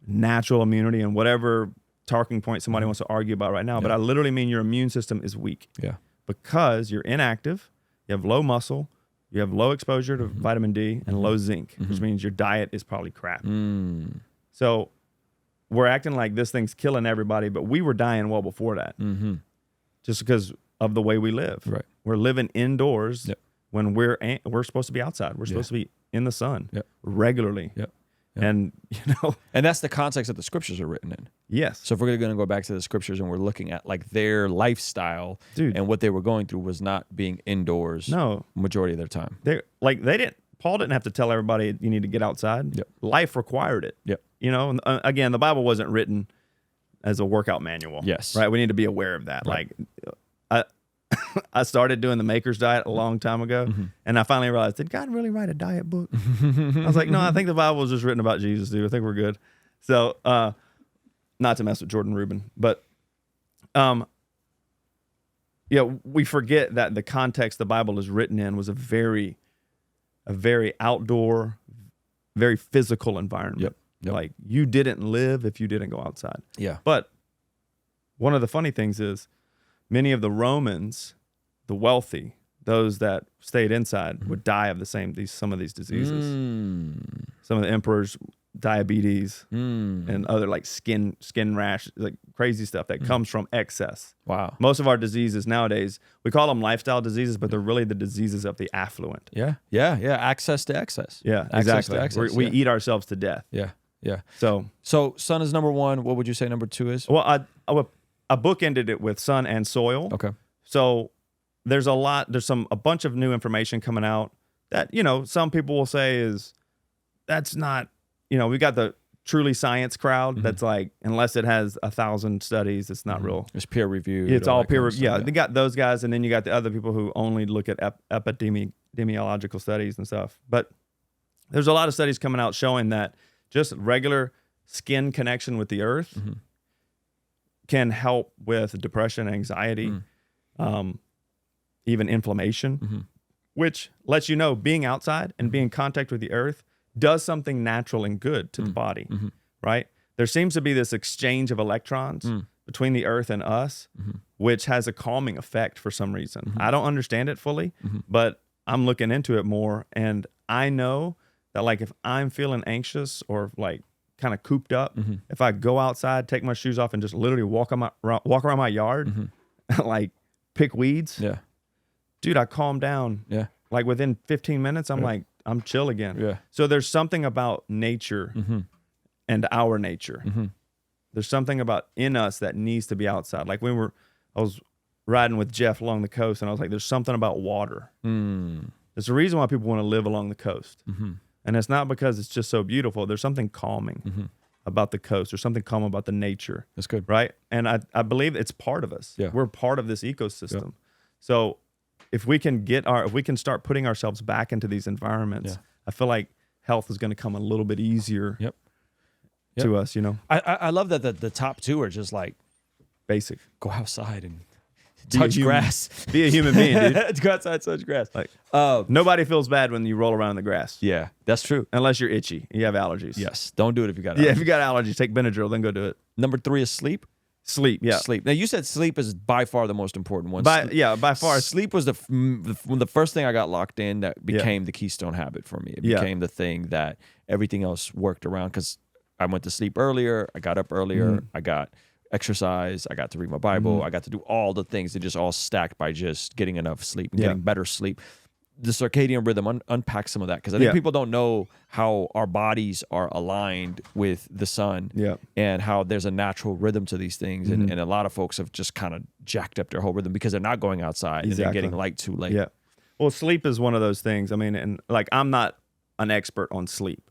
natural immunity and whatever talking point somebody wants to argue about right now. But I literally mean your immune system is weak. Yeah. Because you're inactive, you have low muscle, you have low exposure to vitamin D and low zinc, which means your diet is probably crap. So we're acting like this thing's killing everybody, but we were dying well before that. Just because of the way we live. Right. We're living indoors when we're supposed to be outside. We're supposed to be in the sun regularly. And and that's the context that the scriptures are written in. Yes. So if we're going to go back to the scriptures and we're looking at like their lifestyle, and what they were going through was not being indoors. Majority of their time. Paul didn't have to tell everybody you need to get outside. Life required it. And, again, the Bible wasn't written as a workout manual. Yes. Right. We need to be aware of that. Right. Like I started doing the Maker's Diet a long time ago, and I finally realized, did God really write a diet book? I was like, no, I think the Bible was just written about Jesus, dude. I think we're good. So, not to mess with Jordan Rubin, but, we forget that the context the Bible is written in was a very outdoor, very physical environment. Like you didn't live if you didn't go outside. But one of the funny things is, many of the Romans, the wealthy, those that stayed inside, would die of some of these diseases. Some of the emperors, diabetes, and other like skin rash, like crazy stuff that comes from excess. Wow. Most of our diseases nowadays, we call them lifestyle diseases, but they're really the diseases of the affluent. Access to excess. Exactly. To excess, We eat ourselves to death. So sun is number one. What would you say number two is? Well, I bookended it with sun and soil. Okay. So there's a bunch of new information coming out that, some people will say that's not, we got the truly science crowd that's like, unless it has 1,000 studies, it's not real. It's peer reviewed. It's all peer reviewed. Yeah, they got those guys, and then you got the other people who only look at epidemiological studies and stuff. But there's a lot of studies coming out showing that just regular skin connection with the earth can help with depression, anxiety, even inflammation, which lets you know being outside and being in contact with the earth does something natural and good to the body, right? There seems to be this exchange of electrons between the earth and us, which has a calming effect for some reason. I don't understand it fully, but I'm looking into it more, and I know that like if I'm feeling anxious or like kind of cooped up, if I go outside, take my shoes off, and just literally walk around my yard, like pick weeds, dude, I calm down. Like within 15 minutes, I'm chill again. So there's something about nature and our nature. There's something about in us that needs to be outside. Like I was riding with Jeff along the coast, and I was like, there's something about water. There's a reason why people want to live along the coast. And it's not because it's just so beautiful. There's something calming about the coast. There's something calm about the nature. That's good. Right? And I believe it's part of us. We're part of this ecosystem. So if we can start putting ourselves back into these environments, I feel like health is going to come a little bit easier to us, I love that the top two are just like basic. Go outside and touch grass. Be a human being, dude. Go outside, touch grass. Like nobody feels bad when you roll around in the grass. Yeah, that's true. Unless you're itchy. You have allergies. Yes. Don't do it if you got allergies. Yeah, if you got allergies, take Benadryl, then go do it. Number 3 is sleep. Sleep, yeah. Sleep. Now, you said sleep is by far the most important one. By far. Sleep was the first thing I got locked in that became the keystone habit for me. It became the thing that everything else worked around, because I went to sleep earlier. I got up earlier. exercise. I got to read my Bible. Mm-hmm. I got to do all the things that just all stacked by just getting enough sleep and getting better sleep. The circadian rhythm, unpack some of that, because I think people don't know how our bodies are aligned with the sun and how there's a natural rhythm to these things. And a lot of folks have just kind of jacked up their whole rhythm because they're not going outside and they're getting light too late. Yeah. Well, sleep is one of those things. I mean, and like, I'm not an expert on sleep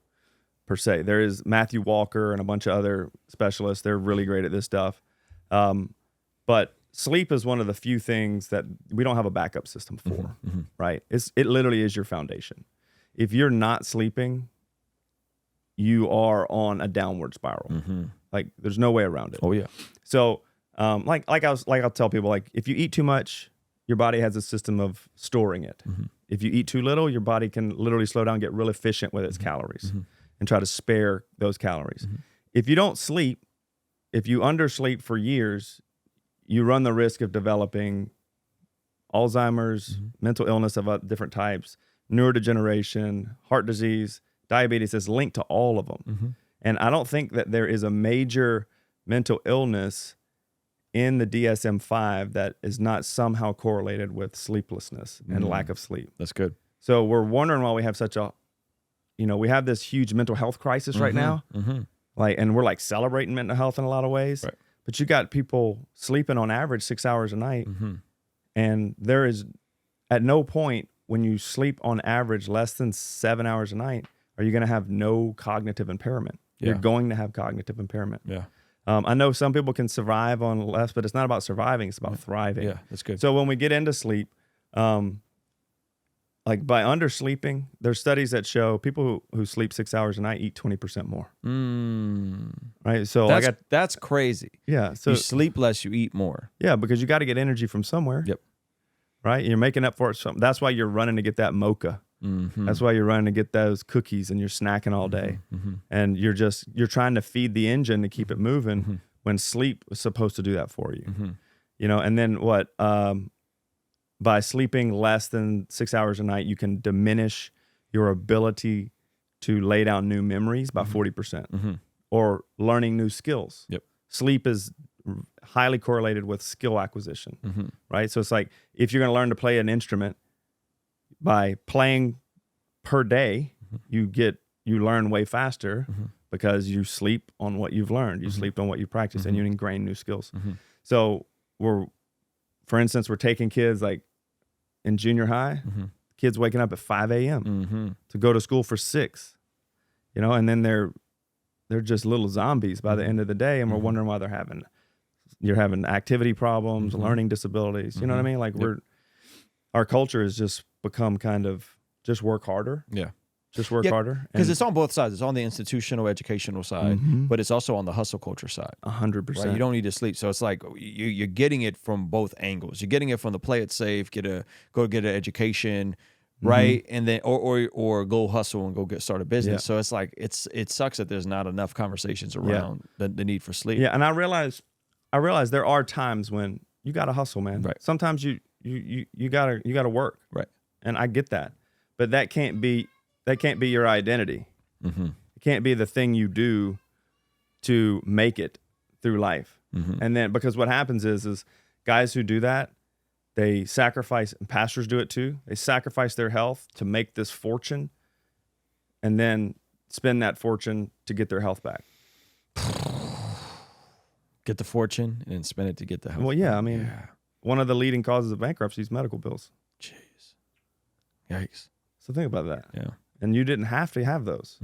per se. There is Matthew Walker and a bunch of other specialists. They're really great at this stuff. But sleep is one of the few things that we don't have a backup system for, right? It literally is your foundation. If you're not sleeping, you are on a downward spiral. Like, there's no way around it. Oh yeah. So, I'll tell people, like, if you eat too much, your body has a system of storing it. If you eat too little, your body can literally slow down, get real efficient with its calories and try to spare those calories. If you don't sleep, if you undersleep for years, you run the risk of developing Alzheimer's, mental illness of different types, neurodegeneration, heart disease, diabetes is linked to all of them. And I don't think that there is a major mental illness in the DSM-5 that is not somehow correlated with sleeplessness and lack of sleep. That's good. So we're wondering why we have such a, we have this huge mental health crisis right now. Like, and we're like celebrating mental health in a lot of ways. Right. But you got people sleeping on average 6 hours a night. And there is at no point when you sleep on average less than 7 hours a night, are you going to have no cognitive impairment. You're going to have cognitive impairment. Yeah. I know some people can survive on less, but it's not about surviving. It's about thriving. Yeah, that's good. So when we get into sleep, like by undersleeping, there's studies that show people who sleep 6 hours a night eat 20% more. Right. So that's crazy. Yeah. So you sleep less, you eat more. Yeah, because you got to get energy from somewhere. Yep. Right. You're making up for it. That's why you're running to get that mocha. That's why you're running to get those cookies and you're snacking all day. And you're trying to feed the engine to keep it moving when sleep was supposed to do that for you. And then what? By sleeping less than 6 hours a night, you can diminish your ability to lay down new memories by 40% or learning new skills. Yep. Sleep is highly correlated with skill acquisition, right? So it's like if you're going to learn to play an instrument, by playing per day, you learn way faster because you sleep on what you've learned. You sleep on what you practice and you ingrain new skills. So for instance, we're taking kids like in junior high, kids waking up at 5 a.m. To go to school for 6, and then they're just little zombies by the end of the day. And we're wondering why you're having activity problems, learning disabilities. You know what I mean? Like our culture has just become kind of just work harder. Yeah. Just work harder. Because it's on both sides. It's on the institutional, educational side, but it's also on the hustle culture side. 100%. Right? You don't need to sleep. So it's like you're getting it from both angles. You're getting it from the play it safe, go get an education, right? And then or go hustle and go start a business. Yeah. So it's like it sucks that there's not enough conversations around the need for sleep. Yeah, and I realize there are times when you gotta hustle, man. Right. Sometimes you gotta work. Right. And I get that. But that can't be your identity. It can't be the thing you do to make it through life. And then because what happens is guys who do that, they sacrifice, and pastors do it too. They sacrifice their health to make this fortune and then spend that fortune to get their health back. Get the fortune and spend it to get the health. Well, yeah, I mean, one of the leading causes of bankruptcy is medical bills. Jeez. Yikes. So think about that. Yeah. And you didn't have to have those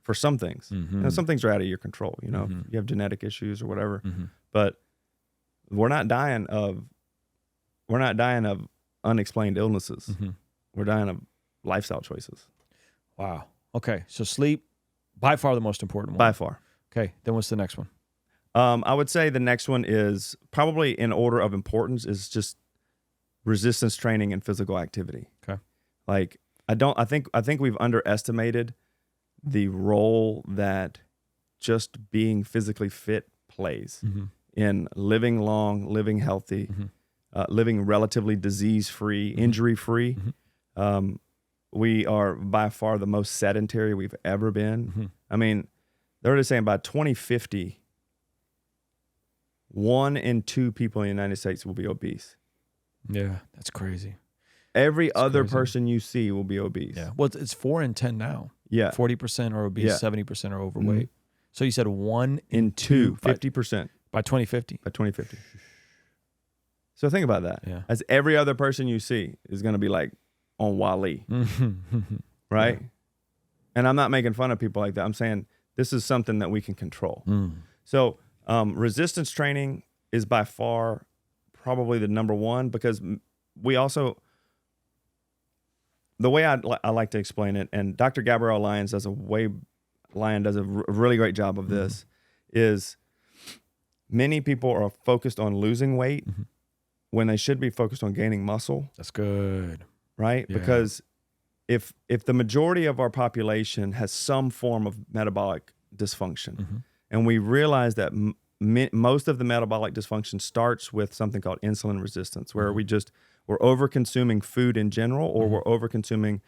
for some things. Some things are out of your control. You have genetic issues or whatever. But we're not dying of unexplained illnesses. We're dying of lifestyle choices. Wow. Okay. So sleep, by far the most important one. By far. Okay. Then what's the next one? I would say the next one is probably in order of importance is just resistance training and physical activity. Okay. Like I think we've underestimated the role that just being physically fit plays in living long, living healthy, living relatively disease-free, injury-free. We are by far the most sedentary we've ever been. I mean, they're just saying by 2050, 1 in 2 people in the United States will be obese. Yeah, that's crazy. Every other crazy. person you see will be obese. Yeah. Well, it's 4 in 10 now. Yeah. 40% are obese, Yeah. 70% are overweight. So you said 1 In 2, by- 50% by 2050. by 2050. So think about that. Yeah. As every other person you see is going to be like on Wally, right? Yeah. And I'm not making fun of people like that. I'm saying this is something that we can control. Mm. So resistance training is by far probably the number one, because we also, the way I like to explain it, and Dr. Gabrielle Lyons does a really great job of this, is many people are focused on losing weight when they should be focused on gaining muscle, That's good. right? Yeah. Because if the majority of our population has some form of metabolic dysfunction, and we realize that most of the metabolic dysfunction starts with something called insulin resistance, where we're over consuming food in general, or we're over consuming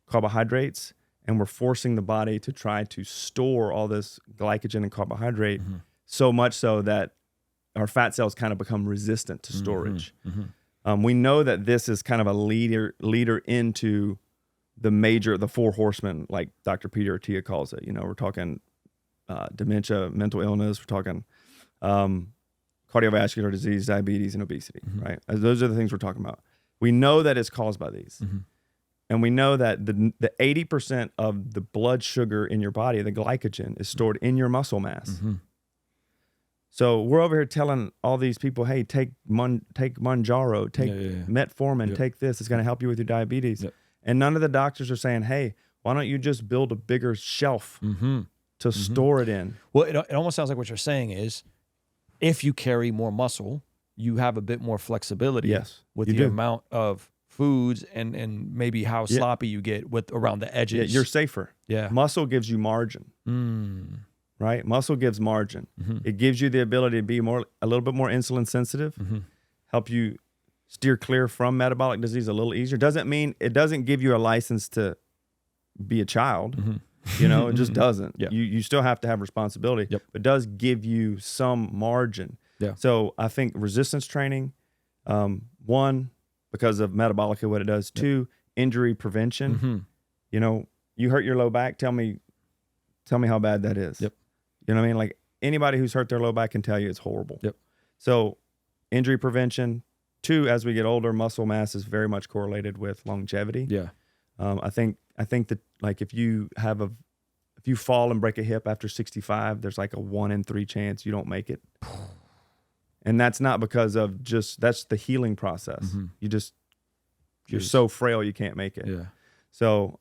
carbohydrates, and we're forcing the body to try to store all this glycogen and carbohydrate, so much so that our fat cells kind of become resistant to storage. We know that this is kind of a leader into the 4 horsemen, like Dr. Peter Attia calls it. You know, we're talking dementia, mental illness, we're talking cardiovascular disease, diabetes, and obesity, right? Those are the things we're talking about. We know that it's caused by these. And we know that the 80% of the blood sugar in your body, the glycogen, is stored in your muscle mass. So we're over here telling all these people, hey, take Manjaro, take metformin, take this. It's going to help you with your diabetes. And none of the doctors are saying, hey, why don't you just build a bigger shelf to store it in? Well, it almost sounds like what you're saying is, if you carry more muscle, you have a bit more flexibility with the amount of foods and maybe how sloppy you get with around the edges. You're safer. Yeah. Muscle gives you margin. Right? Muscle gives margin. It gives you the ability to be a little bit more insulin sensitive, help you steer clear from metabolic disease a little easier. It doesn't give you a license to be a child. You know, it just doesn't. You still have to have responsibility, but it does give you some margin. So I think resistance training, 1, because of metabolically what it does. 2, injury prevention. You know, you hurt your low back, tell me how bad that is. You know what I mean? Like, anybody who's hurt their low back can tell you it's horrible. So injury prevention. 2, as we get older, muscle mass is very much correlated with longevity. I think that, like, if you fall and break a hip after 65, there's like a 1 in 3 chance you don't make it. And that's not because of that's the healing process. You're so frail you can't make it. So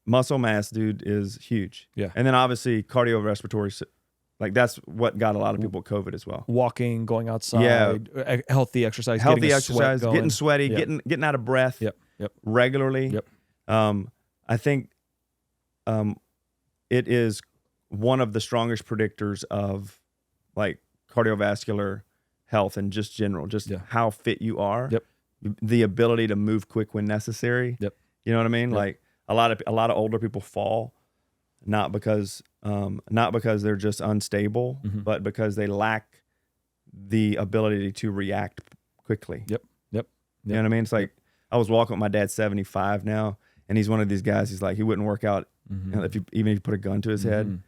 muscle mass, dude, is huge. And then obviously cardiorespiratory, like, that's what got a lot of people COVID as well. Walking, going outside, healthy exercise, getting sweaty, getting out of breath regularly. I think it is one of the strongest predictors of, like, cardiovascular health and just general, how fit you are. The ability to move quick when necessary. You know what I mean? Like, a lot of older people fall not because they're just unstable, but because they lack the ability to react quickly. You know what I mean? It's like, I was walking with my dad, 75 now, and he's one of these guys. He's like, he wouldn't work out even if you put a gun to his head,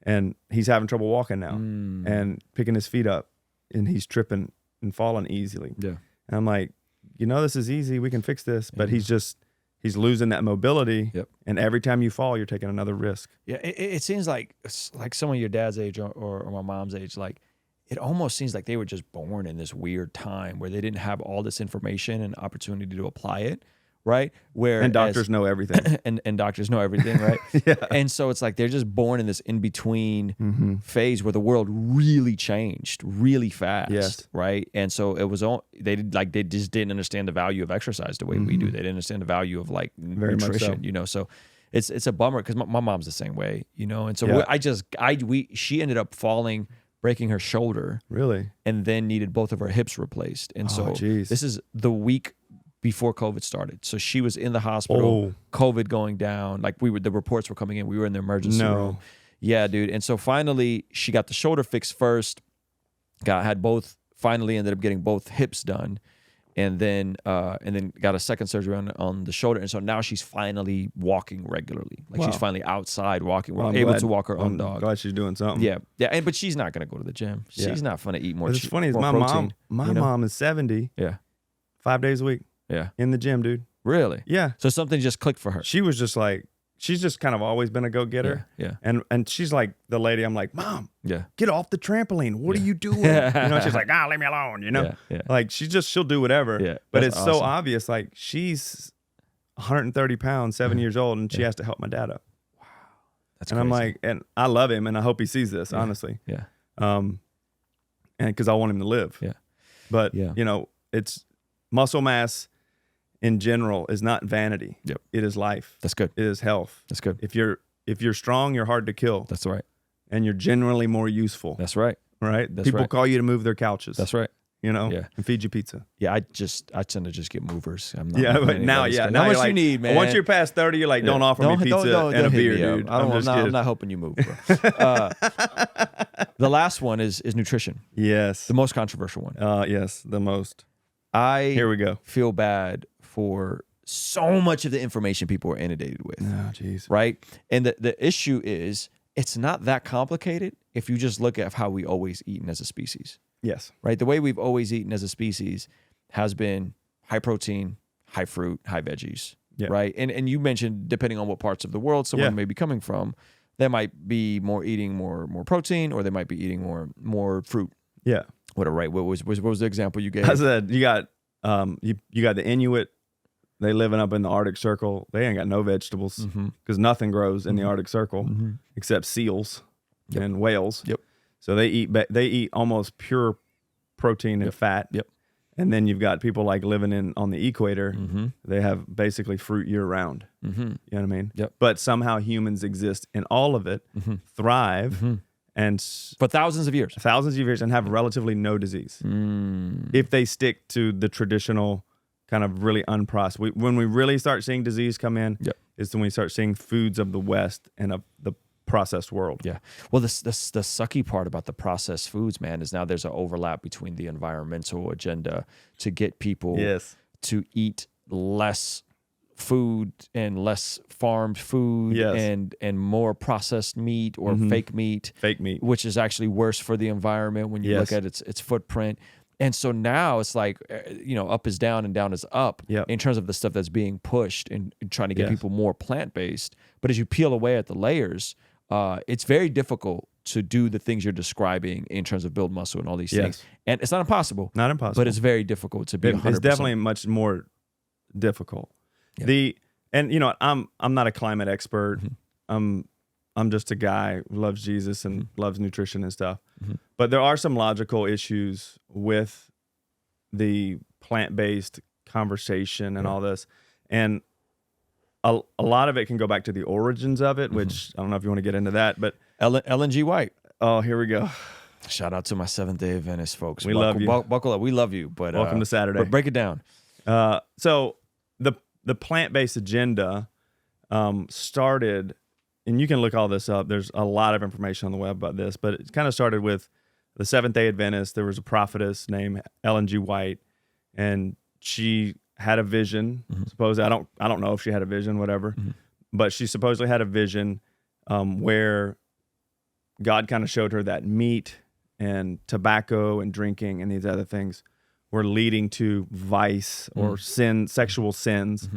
and he's having trouble walking now and picking his feet up, and he's tripping and falling easily. And I'm like, you know, this is easy. We can fix this. But he's losing that mobility. And every time you fall, you're taking another risk. It seems like someone your dad's age or my mom's age, like, it almost seems like they were just born in this weird time where they didn't have all this information and opportunity to apply it, right? And doctors know everything. and doctors know everything, right? And so it's like they're just born in this in-between phase where the world really changed really fast, right? And so it was they just didn't understand the value of exercise the way we do. They didn't understand the value of, like, nutrition, you know. So it's a bummer because my mom's the same way, you know. And so she ended up falling, breaking her shoulder, and then needed both of her hips replaced. And this is the week before COVID started. So she was in the hospital, COVID going down. Like, the reports were coming in. We were in the emergency room. Yeah, dude. And so finally she got the shoulder fixed first. Finally ended up getting both hips done, and then got a second surgery on the shoulder, and so now she's finally walking regularly. Like she's finally outside walking, able to walk her own dog. Glad she's doing something. Yeah, but she's not gonna go to the gym. She's not gonna eat more. What's funny is my protein, mom is 70. Yeah, 5 days a week. Yeah, in the gym, dude. Really? Yeah. So something just clicked for her. She was just like, she's just kind of always been a go-getter. Yeah. And she's like the lady, I'm like, Mom, Yeah. get off the trampoline. What are you doing? She's like, leave me alone, Yeah. Like she'll do whatever. Yeah. But That's it's so awesome. obvious. Like she's 130 pounds, 7 years old, and she has to help my dad up. That's and crazy. I'm like, and I love him, and I hope he sees this, honestly. Yeah. And because I want him to live. Yeah. But, Yeah. it's muscle mass in general is not vanity. Yep. It is life. That's good. It is health. That's good. If you're strong, you're hard to kill. That's right. And you're generally more useful. That's right. Right? That's People right. call you to move their couches. That's right. And feed you pizza. Yeah, I tend to just get movers. I'm not Yeah, moving but now, anybody's yeah. stuff. Now How much you're like, you need, man? Once you're past 30, you're like, don't offer me pizza and a hit beer, me up. dude. I'm not helping you move, bro. The last one is nutrition. Yes. The most controversial one. Yes, the most. Here we go. Feel bad for so much of the information people are inundated with. Oh, jeez. Right? And the issue is it's not that complicated if you just look at how we always eaten as a species. Yes. Right? The way we've always eaten as a species has been high protein, high fruit, high veggies. Yeah. Right? And you mentioned depending on what parts of the world someone may be coming from, they might be eating more protein, or they might be eating more fruit. Yeah. Whatever, right? What was the example you gave? I said you got you got the Inuit. They living up in the Arctic Circle. They ain't got no vegetables because nothing grows in the Arctic Circle except seals and whales. Yep. So they eat almost pure protein and fat. Yep. And then you've got people like living on the equator. They have basically fruit year round. You know what I mean? Yep. But somehow humans exist in all of it, thrive, and For thousands of years. thousands of years, and have relatively no disease if they stick to the traditional kind of really unprocessed. When we really start seeing disease come in, is when we start seeing foods of the West and of the processed world. Yeah. Well, the sucky part about the processed foods, man, is now there's an overlap between the environmental agenda to get people to eat less food and less farmed food and more processed meat or fake meat, which is actually worse for the environment when you look at its footprint. And so now it's like, up is down and down is up in terms of the stuff that's being pushed and trying to get people more plant-based. But as you peel away at the layers, it's very difficult to do the things you're describing in terms of build muscle and all these things. And it's not impossible. Not impossible. But it's very difficult to be 100%. It's definitely much more difficult. Yeah. I'm not a climate expert. I'm just a guy who loves Jesus and loves nutrition and stuff. But there are some logical issues with the plant-based conversation and all this. And a lot of it can go back to the origins of it, which I don't know if you want to get into that, but Ellen G. White. Oh, here we go. Shout out to my Seventh-day Adventist folks. We love you. Buckle up. We love you. But Welcome to Saturday. But break it down. So the plant-based agenda started, and you can look all this up. There's a lot of information on the web about this, but it kind of started with the Seventh-day Adventists. There was a prophetess named Ellen G. White, and she had a vision. I don't know if she had a vision, whatever, but she supposedly had a vision where God kind of showed her that meat and tobacco and drinking and these other things were leading to vice or sexual sins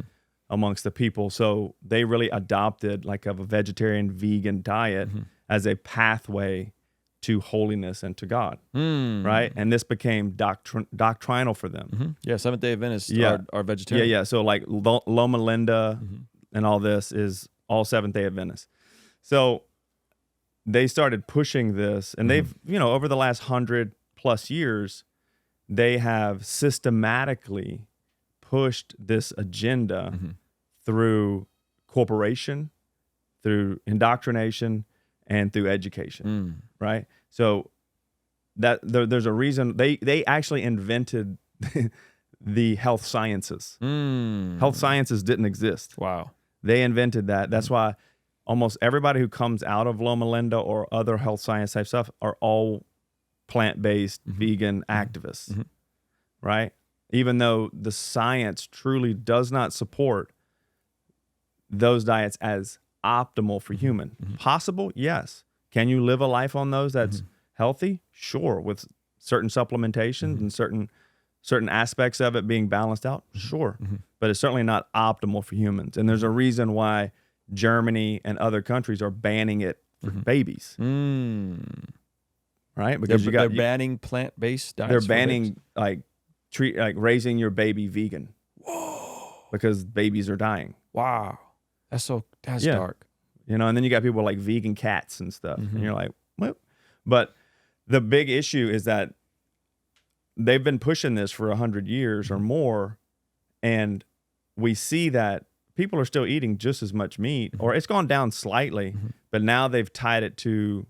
amongst the people. So they really adopted like a vegetarian, vegan diet as a pathway to holiness and to God, right? And this became doctrinal for them. Yeah, Seventh-day Adventists are vegetarian. Yeah. So like Loma Linda and all this is all Seventh-day Adventists. So they started pushing this, and they've, over the last 100+ years, they have systematically pushed this agenda through corporation, through indoctrination, and through education, right? So that there's a reason they actually invented the health sciences. Health sciences didn't exist. Wow. They invented that. That's why almost everybody who comes out of Loma Linda or other health science type stuff are all plant-based vegan activists, right? Even though the science truly does not support those diets as optimal for human. Possible? Yes. Can you live a life on those that's healthy? Sure. With certain supplementations and certain aspects of it being balanced out? Sure. But it's certainly not optimal for humans. And there's a reason why Germany and other countries are banning it for babies. Right? Because they're banning plant-based diets. They're banning like raising your baby vegan. Whoa. Because babies are dying. Wow. That's dark. You know, and then you got people like vegan cats and stuff. And you're like, what? But the big issue is that they've been pushing this for 100 years or more. And we see that people are still eating just as much meat, or it's gone down slightly, but now they've tied it to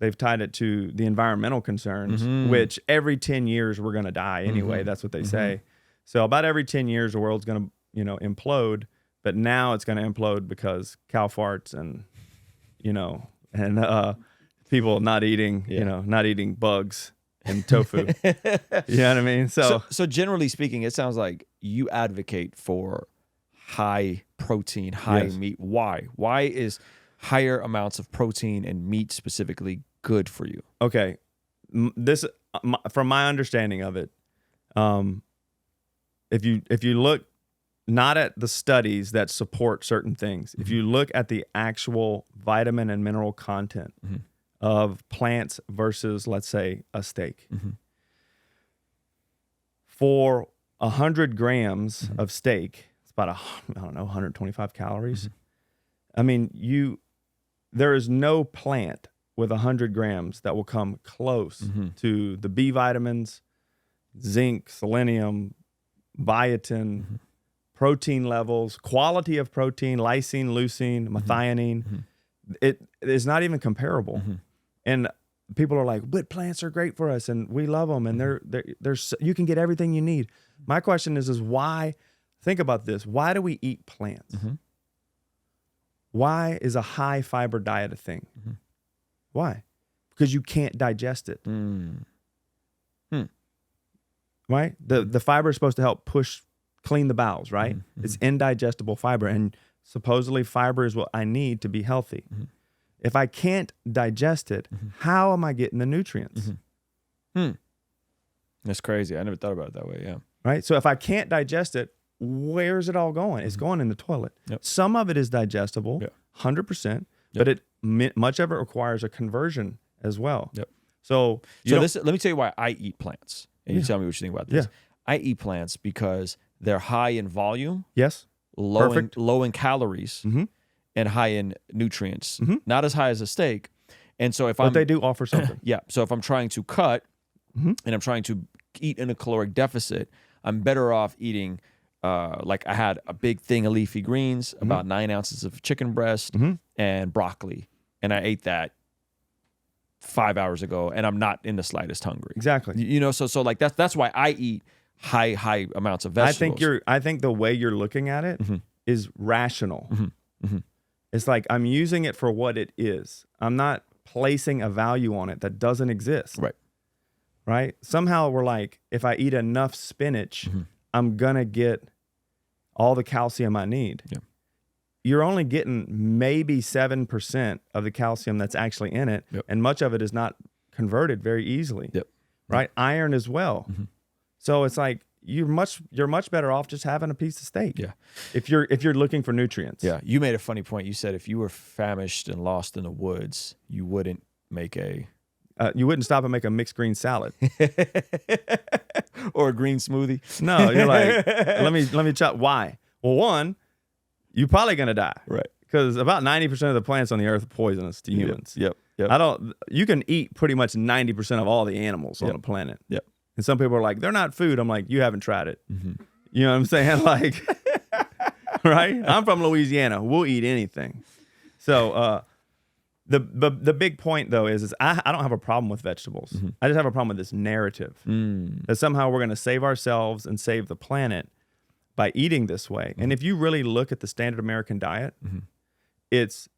the environmental concerns, which every 10 years we're going to die anyway. That's what they say. So about every 10 years, the world's going to, implode, but now it's going to implode because cow farts and, people not eating, not eating bugs and tofu. You know what I mean? So generally speaking, it sounds like you advocate for high protein, high meat. Why? Why is higher amounts of protein and meat specifically good for you? Okay. From my understanding of it, if you look not at the studies that support certain things, if you look at the actual vitamin and mineral content of plants versus, let's say, a steak, for 100 grams of steak, it's about 125 calories. I mean, there is no plant with 100 grams that will come close to the B vitamins, zinc, selenium, biotin, protein levels, quality of protein, lysine, leucine, methionine. It is not even comparable. And people are like, but plants are great for us and we love them and they're you can get everything you need. My question is why, think about this, why do we eat plants? Why is a high fiber diet a thing? Why? Because you can't digest it. Right? The fiber is supposed to help clean the bowels, right? It's indigestible fiber, and supposedly fiber is what I need to be healthy. If I can't digest it, how am I getting the nutrients? That's crazy. I never thought about it that way. Yeah. Right? So if I can't digest it, where's it all going? It's going in the toilet. Some of it is digestible, 100%, but much of it requires a conversion as well. So let me tell you why I eat plants, and you tell me what you think about this. I eat plants because they're high in volume, low in calories, and high in nutrients. Not as high as a steak. And so but they do offer something. So if I'm trying to cut and I'm trying to eat in a caloric deficit, I'm better off eating. Like I had a big thing of leafy greens, about 9 ounces of chicken breast and broccoli, and I ate that 5 hours ago, and I'm not in the slightest hungry. Exactly. So like that's why I eat high amounts of vegetables. I think the way you're looking at it is rational. It's like I'm using it for what it is. I'm not placing a value on it that doesn't exist. Right? Somehow we're like, if I eat enough spinach, I'm gonna get all the calcium I need. You're only getting maybe 7% of the calcium that's actually in it, and much of it is not converted very easily. Right? Iron as well. So it's like you're much better off just having a piece of steak. If you're looking for nutrients. You made a funny point. You said if you were famished and lost in the woods, you wouldn't make you wouldn't stop and make a mixed green salad or a green smoothie. No, you're like, let me chop. Why? Well, one, you're probably gonna die, right? Because about 90% of the plants on the earth are poisonous to humans. You can eat pretty much 90% of all the animals on the planet. And some people are like, they're not food. I'm like, you haven't tried it. You know what I'm saying? Like, right? I'm from Louisiana. We'll eat anything. So the big point though is I don't have a problem with vegetables. I just have a problem with this narrative that somehow we're going to save ourselves and save the planet by eating this way. And if you really look at the standard American diet, it's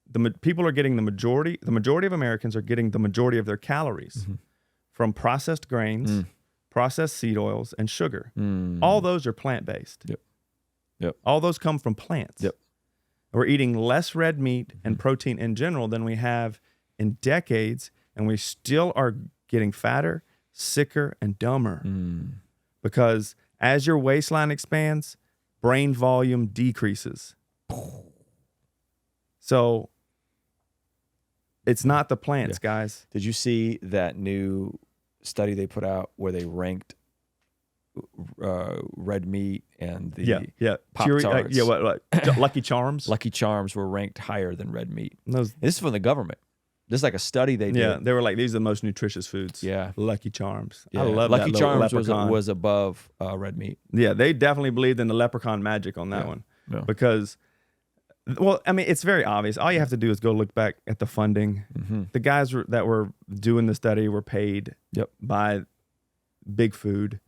people are getting the majority of Americans are getting the majority of their calories from processed grains, processed seed oils, and sugar. All those are plant-based. Yep. All those come from plants. Yep. We're eating less red meat and protein in general than we have in decades, and we still are getting fatter, sicker, and dumber. Because as your waistline expands, brain volume decreases. So it's not the plants, guys. Did you see that new study they put out where they ranked red meat and the Pop-Tarts? What Lucky Charms? Lucky Charms were ranked higher than red meat. Those, This is from the government. This is like a study they did. yeah, they were like, these are the most nutritious foods. Yeah. Lucky Charms. Yeah. I love Lucky that little Charms leprechaun. was above red meat. Yeah, they definitely believed in the leprechaun magic on that one. Yeah. Because, well, I mean, it's very obvious. All you have to do is go look back at the funding. The guys that were doing the study were paid by big food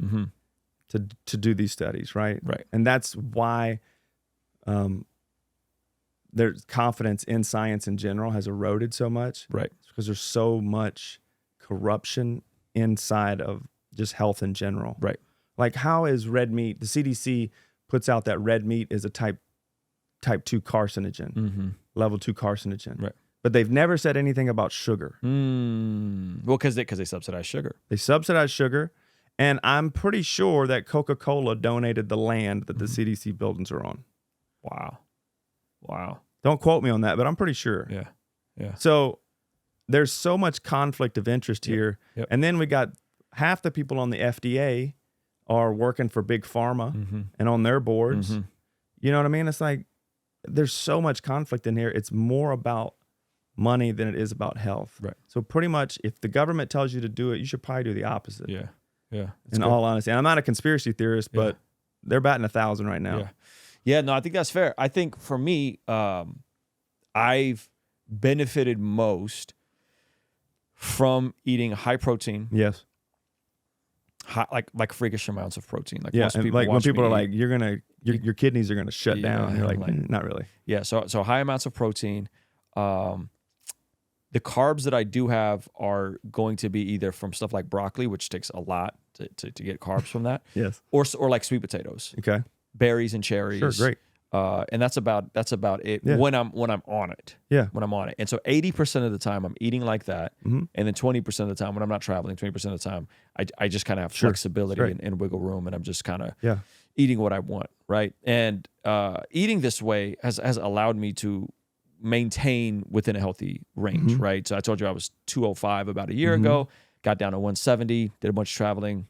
to do these studies, right? Right. And that's why there's confidence in science in general has eroded so much. Right. It's because there's so much corruption inside of just health in general. Right. Like, how is red meat? The CDC puts out that red meat is a type 2 carcinogen, level 2 carcinogen. Right. But they've never said anything about sugar. Well, because they subsidize sugar. They subsidize sugar, and I'm pretty sure that Coca-Cola donated the land that the CDC buildings are on. Wow. Don't quote me on that, but I'm pretty sure. Yeah. So there's so much conflict of interest here. Yep. And then we got half the people on the FDA are working for big pharma and on their boards. You know what I mean? It's like there's so much conflict in here. It's more about money than it is about health. Right. So pretty much if the government tells you to do it, you should probably do the opposite. Yeah. In all honesty. And I'm not a conspiracy theorist, but they're batting 1,000 right now. Yeah, no, I think that's fair. I think for me, I've benefited most from eating high protein. Yes. Like freakish amounts of protein. Like Yeah, most and people like when watch people me are eat. like, your kidneys are gonna shut down. You're like, not really. Yeah, so high amounts of protein. The carbs that I do have are going to be either from stuff like broccoli, which takes a lot to get carbs from that. Yes. Or like sweet potatoes, Okay. berries and cherries. Sure. Great. And that's about it Yeah. when I'm on it. Yeah. When I'm on it. And so 80% of the time I'm eating like that. And then 20% of the time when I'm not traveling, 20% of the time I just kind of have flexibility Right. and wiggle room, and I'm just kind of Yeah. eating what I want, right? And eating this way has allowed me to maintain within a healthy range, right? So I told you I was 205 about a year ago, got down to 170, did a bunch of traveling,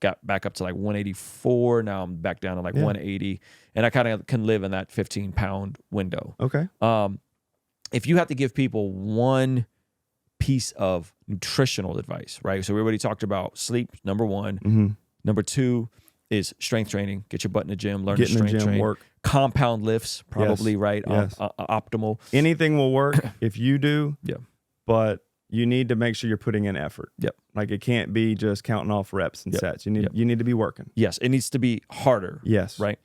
got back up to like 184. Now I'm back down to like 180, and I kind of can live in that 15-pound window. Okay. If you have to give people one piece of nutritional advice, right? So we already talked about sleep, number one. Number two is strength training. Get your butt in the gym, learn Get to in the strength gym, train. work. Compound lifts, probably, Yes. right? Yes. Optimal. Anything will work if you do. Yeah. But you need to make sure you're putting in effort. Yep. Like it can't be just counting off reps and sets. You need to be working. Yes, it needs to be harder. Yes. Right.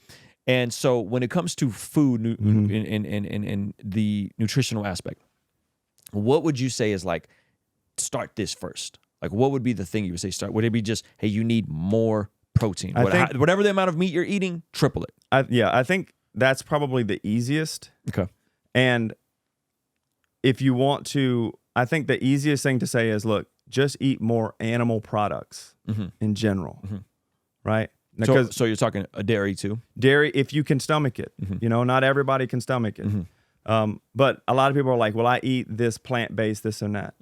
And so when it comes to food in the nutritional aspect, what would you say is like, start this first? Like, what would be the thing you would say start? Would it be just, hey, you need more protein? Whatever the amount of meat you're eating, triple it. I think that's probably the easiest. Okay. And if you want to, I think the easiest thing to say is, look, just eat more animal products in general, right? So you're talking a dairy too? Dairy, if you can stomach it. Not everybody can stomach it. But a lot of people are like, well, I eat this plant-based, this and that.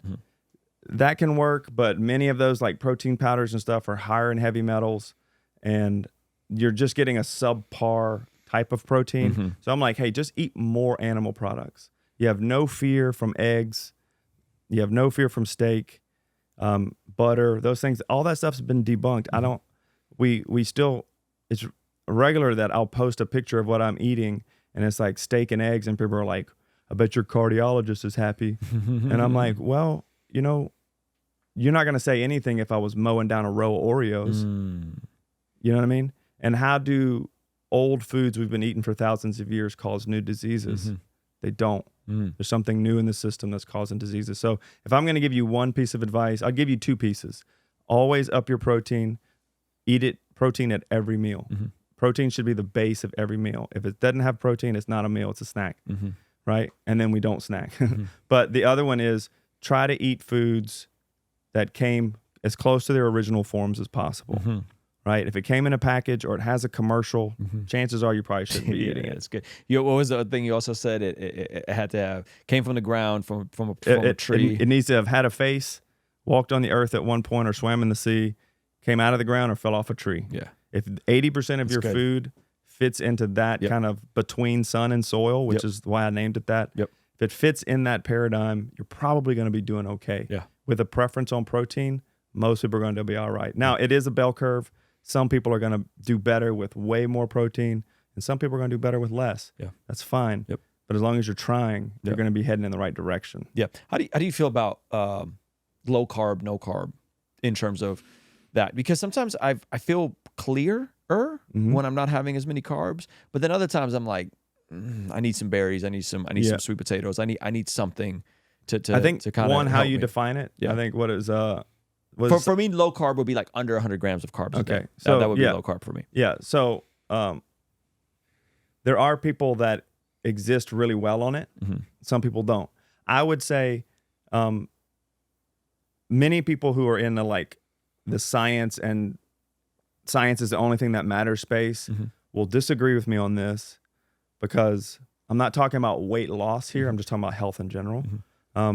That can work, but many of those like protein powders and stuff are higher in heavy metals, and you're just getting a subpar type of protein. So I'm like, hey, just eat more animal products. You have no fear from eggs. You have no fear from steak, butter, those things. All that stuff's been debunked. We still, it's regular that I'll post a picture of what I'm eating, and it's like steak and eggs, and people are like, I bet your cardiologist is happy. And I'm like, well, you're not going to say anything if I was mowing down a row of Oreos. You know what I mean? And how do old foods we've been eating for thousands of years cause new diseases? They don't. There's something new in the system that's causing diseases. So if I'm going to give you one piece of advice, I'll give you two pieces. always up your protein. Eat protein at every meal. Mm-hmm. Protein should be the base of every meal. If it doesn't have protein, it's not a meal, it's a snack, Mm-hmm. right? And then we don't snack. But the other one is try to eat foods that came as close to their original forms as possible, Mm-hmm. right? If it came in a package or it has a commercial, chances are you probably shouldn't be eating it. It's good. What was the other thing you also said? It had to have came from the ground, from a tree. It needs to have had a face, walked on the earth at one point or swam in the sea, came out of the ground or fell off a tree. Yeah. If 80% of your good. food fits into that kind of between sun and soil, which is why I named it that. Yep. If it fits in that paradigm, you're probably going to be doing okay. Yeah. With a preference on protein, most people are going to be all right. Now, it is a bell curve. Some people are going to do better with way more protein, and some people are going to do better with less. Yeah. That's fine. Yep. But as long as you're trying, you're going to be heading in the right direction. Yeah. How do you feel about low carb, no carb in terms of that? Because sometimes I feel clearer when I'm not having as many carbs, but then other times I'm like, I need some berries, I need some sweet potatoes, I need something to I think to kind of how you define it. Yeah. I think what is for me, low carb would be like under 100 grams of carbs a day. Okay. So, that would be low carb for me. Yeah. So there are people that exist really well on it. Mm-hmm. Some people don't. I would say many people who are in the science and science is the only thing that matters space will disagree with me on this, because I'm not talking about weight loss here. I'm just talking about health in general.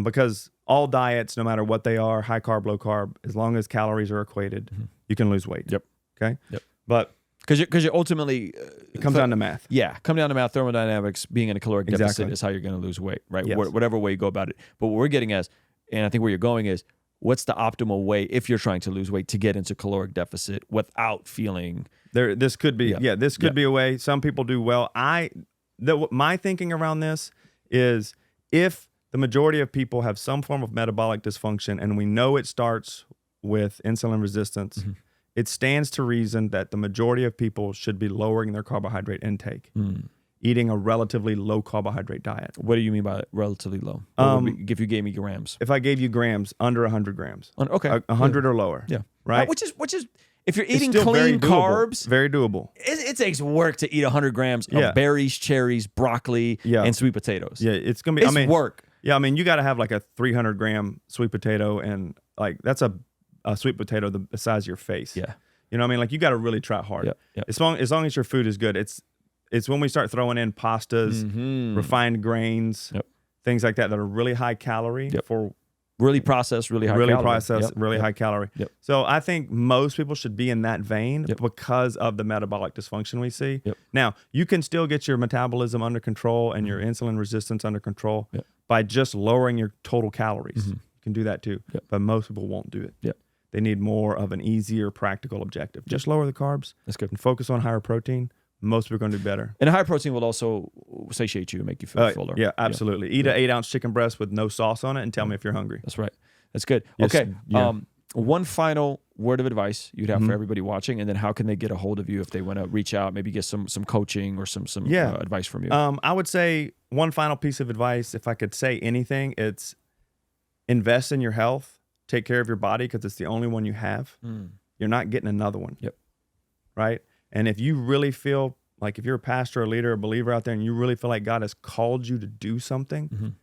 Because all diets, no matter what they are, high carb, low carb, as long as calories are equated, you can lose weight. Yep. Okay. Yep. But because you're ultimately it comes down to math. Yeah, come down to math. Thermodynamics, being in a caloric deficit Exactly. is how you're going to lose weight, right? Yes. Whatever way you go about it. But what we're getting at, and I think where you're going is, what's the optimal way if you're trying to lose weight to get into caloric deficit without feeling? This could be this could be a way. Some people do well. My thinking around this is, if the majority of people have some form of metabolic dysfunction, and we know it starts with insulin resistance, it stands to reason that the majority of people should be lowering their carbohydrate intake, eating a relatively low carbohydrate diet. What do you mean by relatively low? If you gave me grams, If I gave you grams, under 100 grams, okay, 100 or lower, right? Which is if you're It's eating still very clean doable. carbs, Very doable. it takes work to eat 100 grams of berries, cherries, broccoli, and sweet potatoes. Yeah, it's gonna be. It's work. Yeah, I mean, you got to have like a 300 gram sweet potato, and that's a sweet potato the size of your face. Yeah. You know what I mean? Like, you got to really try hard. Yep. As long as your food is good. It's when we start throwing in pastas, refined grains, things like that are really high calorie for really processed, really high calorie. high calorie. Yep. So I think most people should be in that vein because of the metabolic dysfunction we see. Yep. Now, you can still get your metabolism under control and your insulin resistance under control by just lowering your total calories. You can do that too, but most people won't do it. Yep. They need more of an easier, practical objective. Just lower the carbs. That's good. And focus on higher protein. Most people are going to do better. And high protein will also satiate you and make you feel fuller. Yeah, absolutely. Eat an 8-ounce chicken breast with no sauce on it and tell me if you're hungry. That's right. That's good. Yes, Okay. yeah. One final word of advice you'd have for everybody watching, and then how can they get a hold of you if they want to reach out, maybe get some coaching or some advice from you? I would say one final piece of advice, if I could say anything, it's invest in your health. Take care of your body, because it's the only one you have. You're not getting another one. Yep. Right? And if you really feel like, if you're a pastor, a leader, a believer out there, and you really feel like God has called you to do something,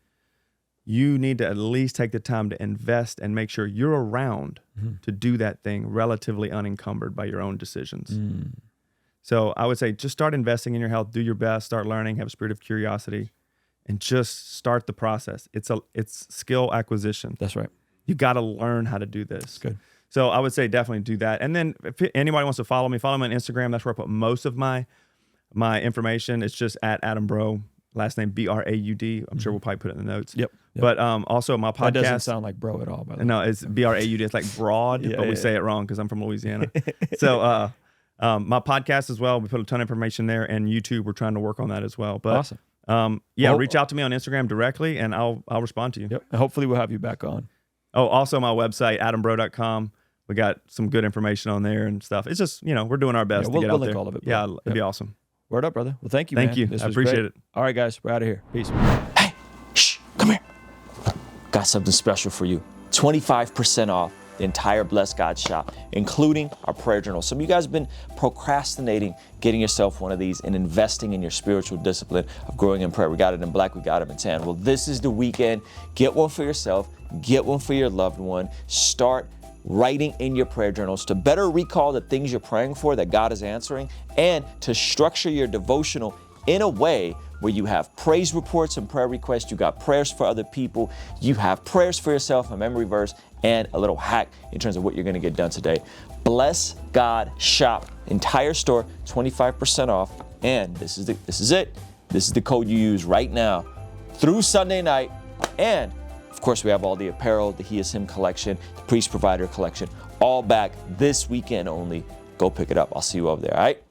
you need to at least take the time to invest and make sure you're around to do that thing relatively unencumbered by your own decisions. So I would say just start investing in your health, do your best, start learning, have a spirit of curiosity, and just start the process. It's skill acquisition. That's right. You got to learn how to do this. Good. So I would say definitely do that. And then if anybody wants to follow me on Instagram. That's where I put most of my information. It's just at Adam Bro, last name Braud. I'm sure we'll probably put it in the notes. Yep. But also my podcast. That doesn't sound like bro at all, by the way. No, it's Braud. It's like broad, but we say it wrong because I'm from Louisiana. So my podcast as well. We put a ton of information there, and YouTube. We're trying to work on that as well. But awesome. Reach out to me on Instagram directly, and I'll respond to you. Yep. And hopefully we'll have you back on. Oh, also my website, adambro.com. We got some good information on there and stuff. It's just, we're doing our best to get out link there. all of it, bro. Yeah, it'd be awesome. Word up, brother. Well, thank you, man. Thank you. This I was appreciate great. it. All right, guys. We're out of here. Peace. Hey, shh, come here. Got something special for you. 25% off the entire Bless God shop, including our prayer journal. Some of you guys have been procrastinating getting yourself one of these and investing in your spiritual discipline of growing in prayer. We got it in black, we got it in tan. Well, this is the weekend. Get one for yourself, get one for your loved one. Start writing in your prayer journals to better recall the things you're praying for that God is answering, and to structure your devotional in a way where you have praise reports and prayer requests, you got prayers for other people, you have prayers for yourself, a memory verse, and a little hack in terms of what you're gonna get done today. Bless God Shop, entire store, 25% off. And this is it. This is the code you use right now through Sunday night. And of course, we have all the apparel, the He Is Him collection, the Priest Provider collection, all back this weekend only. Go pick it up. I'll see you over there, all right?